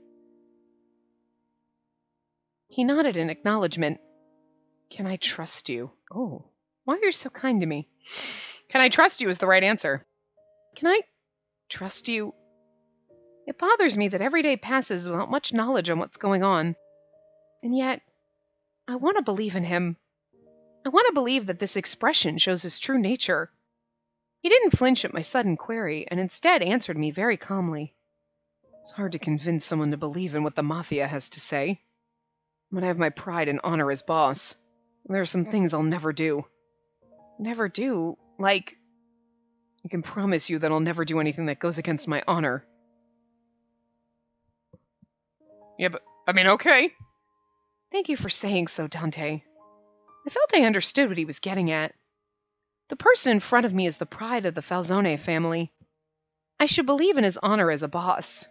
He nodded in acknowledgement. Can I trust you? Oh, why are you so kind to me? Can I trust you is the right answer. Can I trust you? It bothers me that every day passes without much knowledge on what's going on. And yet, I want to believe in him. I want to believe that this expression shows his true nature. He didn't flinch at my sudden query, and instead answered me very calmly. It's hard to convince someone to believe in what the Mafia has to say. But I have my pride and honor as boss. There are some things I'll never do. Never do? Like, I can promise you that I'll never do anything that goes against my honor. Yeah, but, I mean, okay. Thank you for saying so, Dante. I felt I understood what he was getting at. The person in front of me is the pride of the Falzone family. I should believe in his honor as a boss.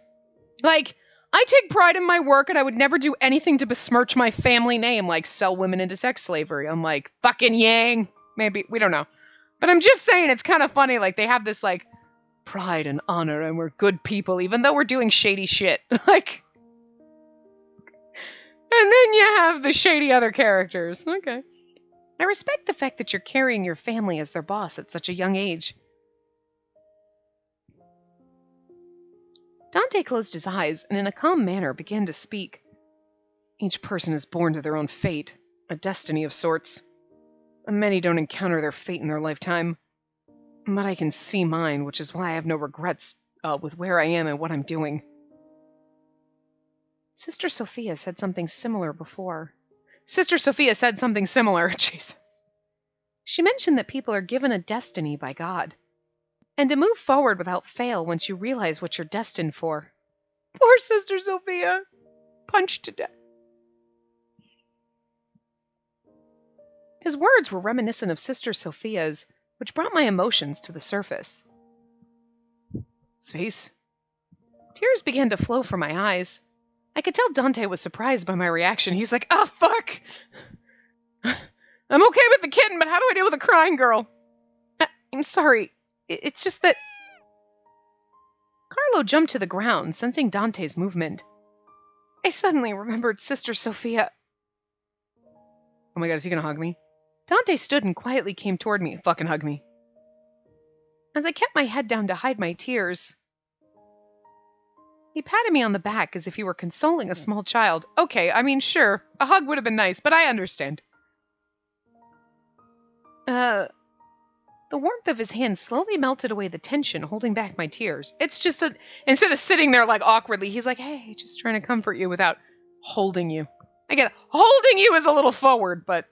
Like, I take pride in my work and I would never do anything to besmirch my family name, like sell women into sex slavery. I'm like, fucking yang. Maybe, we don't know. But I'm just saying, it's kind of funny, like, they have this, like, pride and honor and we're good people, even though we're doing shady shit. Like, and then you have the shady other characters. Okay. I respect the fact that you're carrying your family as their boss at such a young age. Dante closed his eyes and in a calm manner began to speak. Each person is born to their own fate, a destiny of sorts. Many don't encounter their fate in their lifetime. But I can see mine, which is why I have no regrets with where I am and what I'm doing. Sister Sophia said something similar before. Sister Sophia said something similar. Jesus. She mentioned that people are given a destiny by God, and to move forward without fail once you realize what you're destined for. Poor Sister Sophia. Punched to death. His words were reminiscent of Sister Sophia's, which brought my emotions to the surface. Space, Tears began to flow from my eyes. I could tell Dante was surprised by my reaction. He's like, oh, fuck. I'm okay with the kitten, but how do I deal with a crying girl? I'm sorry. It's just that... Carlo jumped to the ground, sensing Dante's movement. I suddenly remembered Sister Sophia. Oh my god, is he gonna hug me? Dante stood and quietly came toward me and fucking hugged me. As I kept my head down to hide my tears, he patted me on the back as if he were consoling a small child. Okay, I mean, sure, a hug would have been nice, but I understand. The warmth of his hand slowly melted away the tension holding back my tears. It's just instead of sitting there like awkwardly, he's like, hey, just trying to comfort you without holding you. I get it. Holding you is a little forward, but...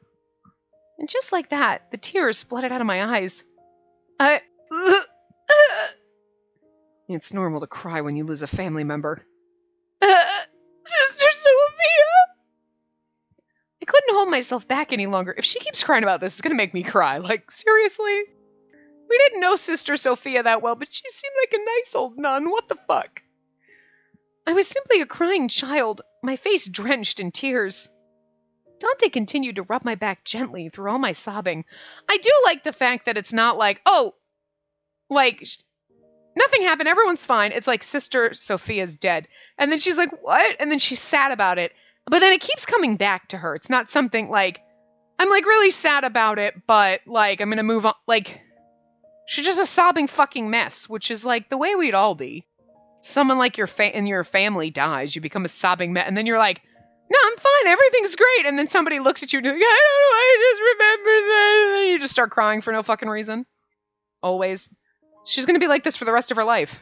And just like that, the tears flooded out of my eyes. It's normal to cry when you lose a family member. Sister Sophia! I couldn't hold myself back any longer. If she keeps crying about this, it's gonna make me cry. Like, seriously? We didn't know Sister Sophia that well, but she seemed like a nice old nun. What the fuck? I was simply a crying child, my face drenched in tears. Dante continued to rub my back gently through all my sobbing. I do like the fact that it's not like, oh, like, nothing happened, everyone's fine. It's like Sister Sophia's dead. And then she's like, what? And then she's sad about it. But then it keeps coming back to her. It's not something like, I'm like really sad about it, but like, I'm gonna move on. Like, she's just a sobbing fucking mess, which is like the way we'd all be. Someone like in your family dies, you become a sobbing mess, and then you're like, no, I'm fine, everything's great. And then somebody looks at you and you're like, I don't know, I just remember that. And then you just start crying for no fucking reason. Always. She's gonna be like this for the rest of her life.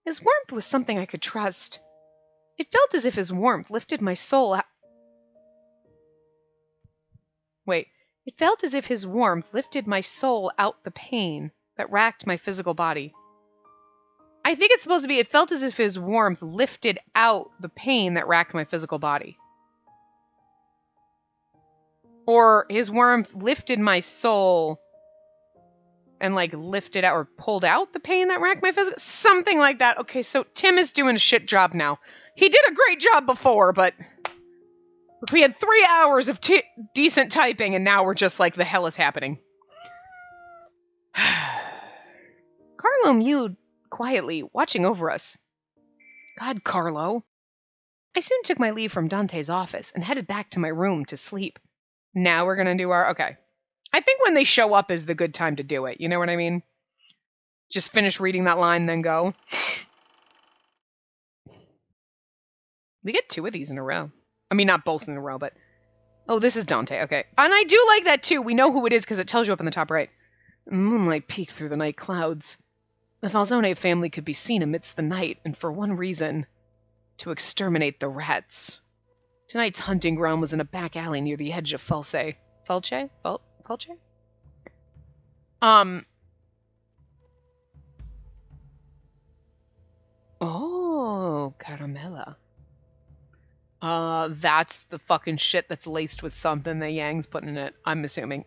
His warmth was something I could trust. It felt as if his warmth lifted my soul out. Wait. It felt as if his warmth lifted my soul out the pain that racked my physical body. I think it's supposed to be, it felt as if his warmth lifted out the pain that racked my physical body. Or his warmth lifted my soul and like lifted out or pulled out the pain that racked my physical... Something like that. Okay, so Tim is doing a shit job now. He did a great job before, but... We had 3 hours of decent typing, and now we're just like, the hell is happening? Carlo mewed quietly, watching over us. God, Carlo. I soon took my leave from Dante's office and headed back to my room to sleep. Now we're gonna do our... Okay. I think when they show up is the good time to do it. You know what I mean? Just finish reading that line, then go. We get 2 of these in a row. I mean, not both in a row, but... Oh, this is Dante, okay. And I do like that, too. We know who it is because it tells you up in the top right. Moonlight peeked through the night clouds. The Falzone family could be seen amidst the night, and for one reason. To exterminate the rats. Tonight's hunting ground was in a back alley near the edge of Falce. Falce? Falce? Oh, Caramella. That's the fucking shit that's laced with something that Yang's putting in it, I'm assuming.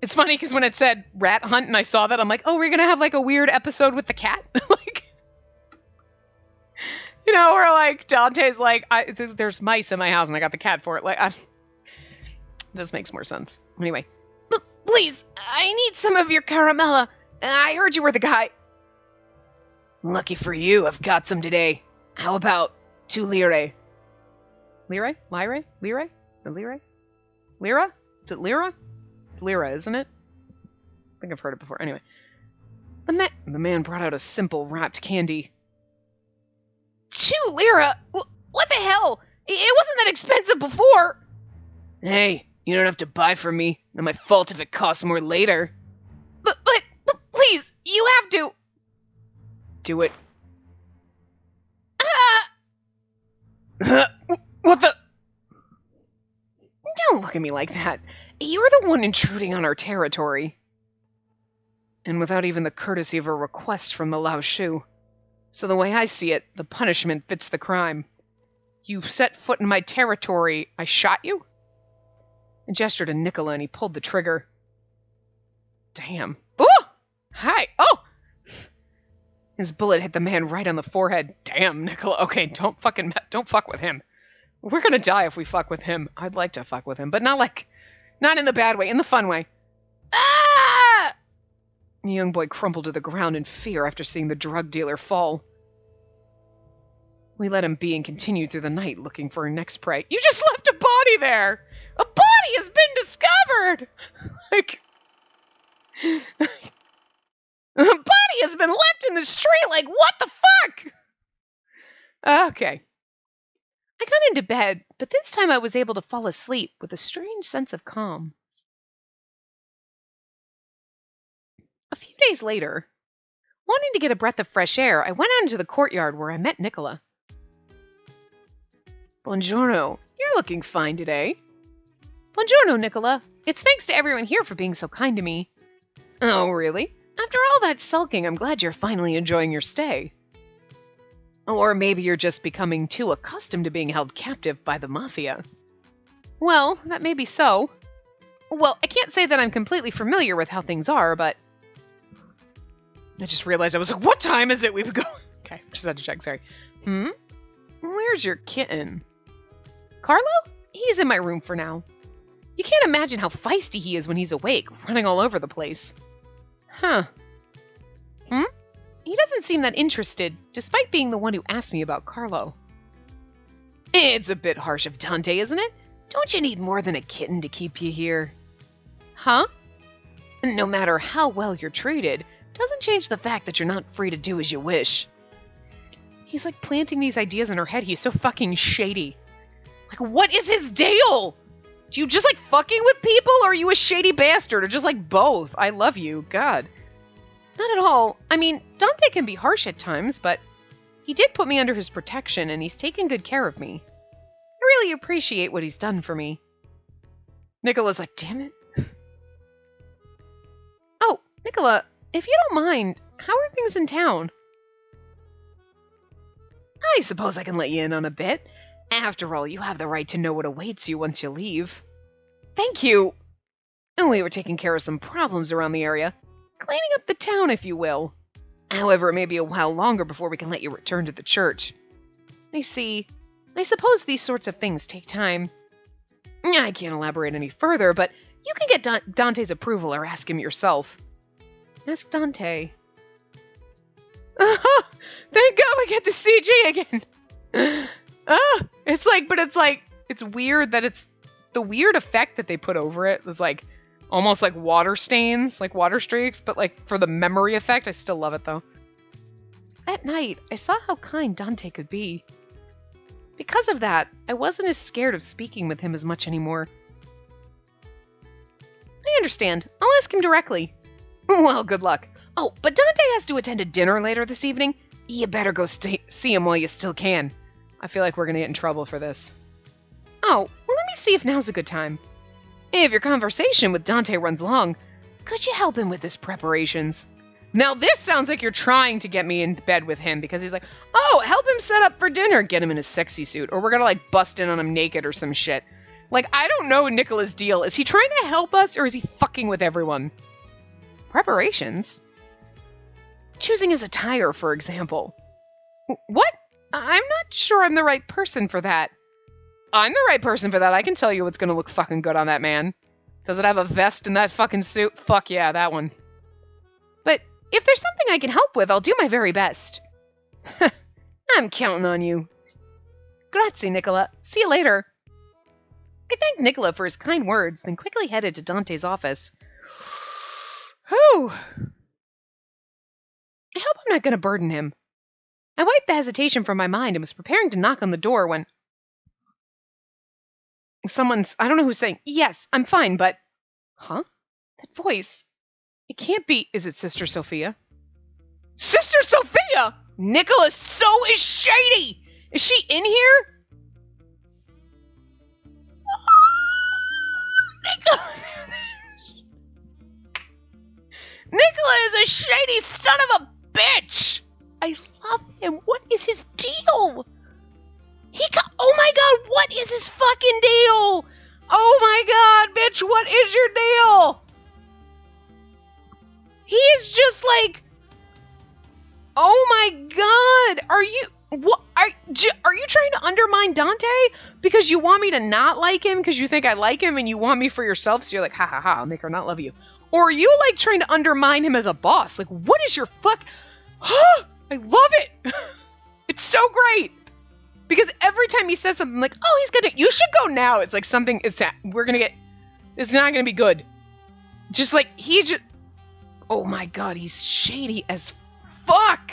It's funny because when it said rat hunt and I saw that, I'm like, oh, we're gonna have like a weird episode with the cat? Like, you know, where like Dante's like, there's mice in my house and I got the cat for it. Like, this makes more sense. Anyway. Please, I need some of your caramella. I heard you were the guy. Lucky for you, I've got some today. How about 2 lire? Lire? Lire? Lire? Is it lire? Lira? Is it lira? It's lira, isn't it? I think I've heard it before. Anyway. The man brought out a simple wrapped candy. 2 lira? What the hell? It wasn't that expensive before. Hey, you don't have to buy from me. Not my fault if it costs more later. But please, you have to. Do it. What the? Don't look at me like that. You're the one intruding on our territory. And without even the courtesy of a request from the Lao Shu. So the way I see it, the punishment fits the crime. You set foot in my territory, I shot you? I gestured to Nicola and he pulled the trigger. Damn. Oh! Hi! Oh! His bullet hit the man right on the forehead. Damn, Nicola. Okay, don't fuck with him. We're gonna die if we fuck with him. I'd like to fuck with him, but not in the bad way, in the fun way. Ah! The young boy crumpled to the ground in fear after seeing the drug dealer fall. We let him be and continued through the night looking for our next prey. You just left a body there! A body has been discovered! A body has been left in the street, what the fuck? Okay. I got into bed, but this time I was able to fall asleep with a strange sense of calm. A few days later, wanting to get a breath of fresh air, I went out into the courtyard where I met Nicola. Buongiorno. You're looking fine today. Buongiorno, Nicola. It's thanks to everyone here for being so kind to me. Oh, really? After all that sulking, I'm glad you're finally enjoying your stay. Or maybe you're just becoming too accustomed to being held captive by the mafia. Well, that may be so. Well, I can't say that I'm completely familiar with how things are, but... I just realized I was like, what time is it? We would go... Okay, just had to check, sorry. Where's your kitten? Carlo? He's in my room for now. You can't imagine how feisty he is when he's awake, running all over the place. Huh. He doesn't seem that interested, despite being the one who asked me about Carlo. It's a bit harsh of Dante, isn't it? Don't you need more than a kitten to keep you here? Huh? No matter how well you're treated, doesn't change the fact that you're not free to do as you wish. He's planting these ideas in her head. He's so fucking shady. What is his deal? Do you just fucking with people, or are you a shady bastard, or just both? I love you. God. Not at all. I mean, Dante can be harsh at times, but he did put me under his protection, and he's taken good care of me. I really appreciate what he's done for me. Nicola's damn it. Oh, Nicola, if you don't mind, how are things in town? I suppose I can let you in on a bit. After all, you have the right to know what awaits you once you leave. Thank you. We were taking care of some problems around the area. Cleaning up the town, if you will. However, it may be a while longer before we can let you return to the church. I see. I suppose these sorts of things take time. I can't elaborate any further, but you can get Dante's approval or ask him yourself. Ask Dante. Thank God we get the CG again. It's weird that it's the weird effect that they put over it was almost like water stains, like water streaks, but for the memory effect, I still love it though. That night, I saw how kind Dante could be. Because of that, I wasn't as scared of speaking with him as much anymore. I understand. I'll ask him directly. Well, good luck. Oh, but Dante has to attend a dinner later this evening. You better go see him while you still can. I feel like we're gonna get in trouble for this. Oh, well, let me see if now's a good time. If your conversation with Dante runs long, could you help him with his preparations? Now this sounds like you're trying to get me in bed with him because he's oh, help him set up for dinner, get him in a sexy suit, or we're gonna bust in on him naked or some shit. I don't know Nicola's deal. Is he trying to help us or is he fucking with everyone? Preparations? Choosing his attire, for example. What? I'm not sure I'm the right person for that. I'm the right person for that. I can tell you what's gonna look fucking good on that man. Does it have a vest in that fucking suit? Fuck yeah, that one. But if there's something I can help with, I'll do my very best. I'm counting on you. Grazie, Nicola. See you later. I thanked Nicola for his kind words, then quickly headed to Dante's office. Whew. I hope I'm not going to burden him. I wiped the hesitation from my mind and was preparing to knock on the door when... I don't know who's saying, yes, I'm fine, but... Huh? That voice... It can't be... Is it Sister Sophia? Sister Sophia! Nicola so is shady! Is she in here? Nicola is a shady son of a bitch! I love him. What is his deal? Oh my god, what is his fucking deal? Oh my god, bitch, what is your deal? He is just oh God, are you trying to undermine Dante because you want me to not like him because you think I like him and you want me for yourself? So you're like, ha ha ha, I'll make her not love you. Or are you like trying to undermine him as a boss? Like, what is your fuck? I love it. It's so great. Because every time he says something like, oh, he's gonna, you should go now. It's like something is, it's not gonna be good. Just like, oh my God, he's shady as fuck.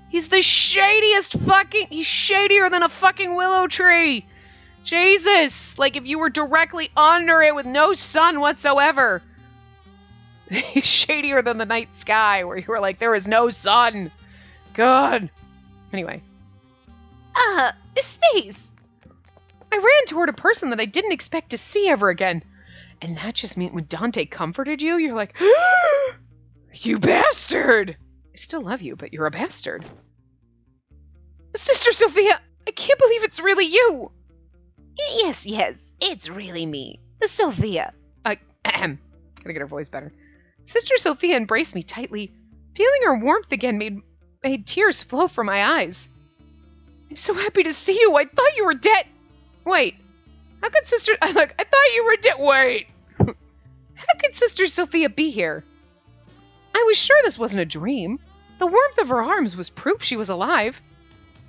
He's the shadiest fucking, he's shadier than a fucking willow tree. Jesus. Like if you were directly under it with no sun whatsoever. He's shadier than the night sky where you were like, there is no sun. God. Anyway. Space. I ran toward a person that I didn't expect to see ever again. And that just meant when Dante comforted you, you're like, you bastard. I still love you, but you're a bastard. Sister Sophia, I can't believe it's really you. Yes, it's really me. Sophia. Gotta get her voice better. Sister Sophia embraced me tightly. Feeling her warmth again made tears flow from my eyes. I'm so happy to see you. I thought you were dead. Wait. How could Sister... I thought you were dead. Wait. How could Sister Sophia be here? I was sure this wasn't a dream. The warmth of her arms was proof she was alive.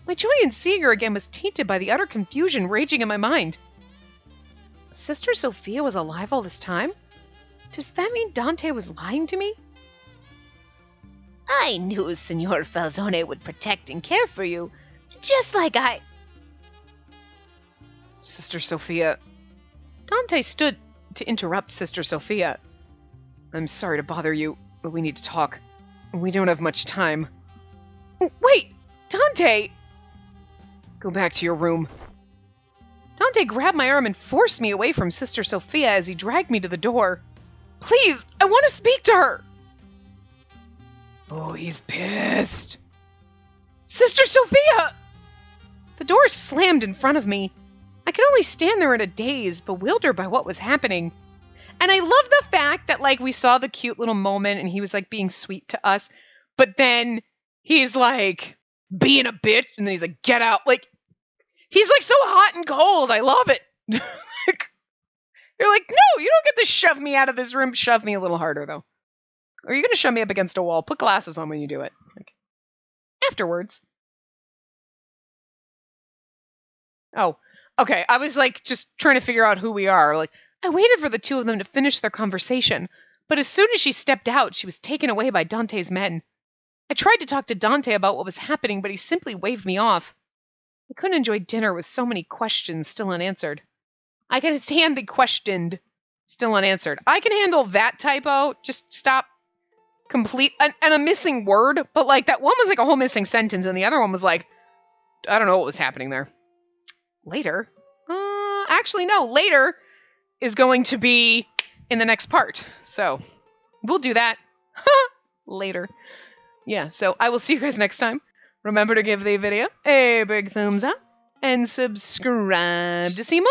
My joy in seeing her again was tainted by the utter confusion raging in my mind. Sister Sophia was alive all this time? Does that mean Dante was lying to me? I knew Signor Falzone would protect and care for you, just like I... Sister Sophia... Dante stood to interrupt Sister Sophia. I'm sorry to bother you, but we need to talk. We don't have much time. Wait! Dante! Go back to your room. Dante grabbed my arm and forced me away from Sister Sophia as he dragged me to the door. Please, I want to speak to her! Oh, he's pissed. Sister Sophia! The door slammed in front of me. I could only stand there in a daze, bewildered by what was happening. And I love the fact that, like, we saw the cute little moment and he was, like, being sweet to us. But then he's, like, being a bitch. And then he's like, get out. Like, he's, like, so hot and cold. I love it. You're like, no, you don't get to shove me out of this room. Shove me a little harder, though. Or you're going to shove me up against a wall. Put glasses on when you do it. Like, afterwards. Oh, okay. I was, like, just trying to figure out who we are. Like, I waited for the two of them to finish their conversation. But as soon as she stepped out, she was taken away by Dante's men. I tried to talk to Dante about what was happening, but he simply waved me off. I couldn't enjoy dinner with so many questions still unanswered. I can stand the questioned, still unanswered. I can handle that typo. Just stop. Complete. And a missing word. But, like, that one was, like, a whole missing sentence, and the other one was, like, I don't know what was happening there. Later? Actually, no. Later is going to be in the next part. So, we'll do that. Later. Yeah, so I will see you guys next time. Remember to give the video a big thumbs up and subscribe to see more.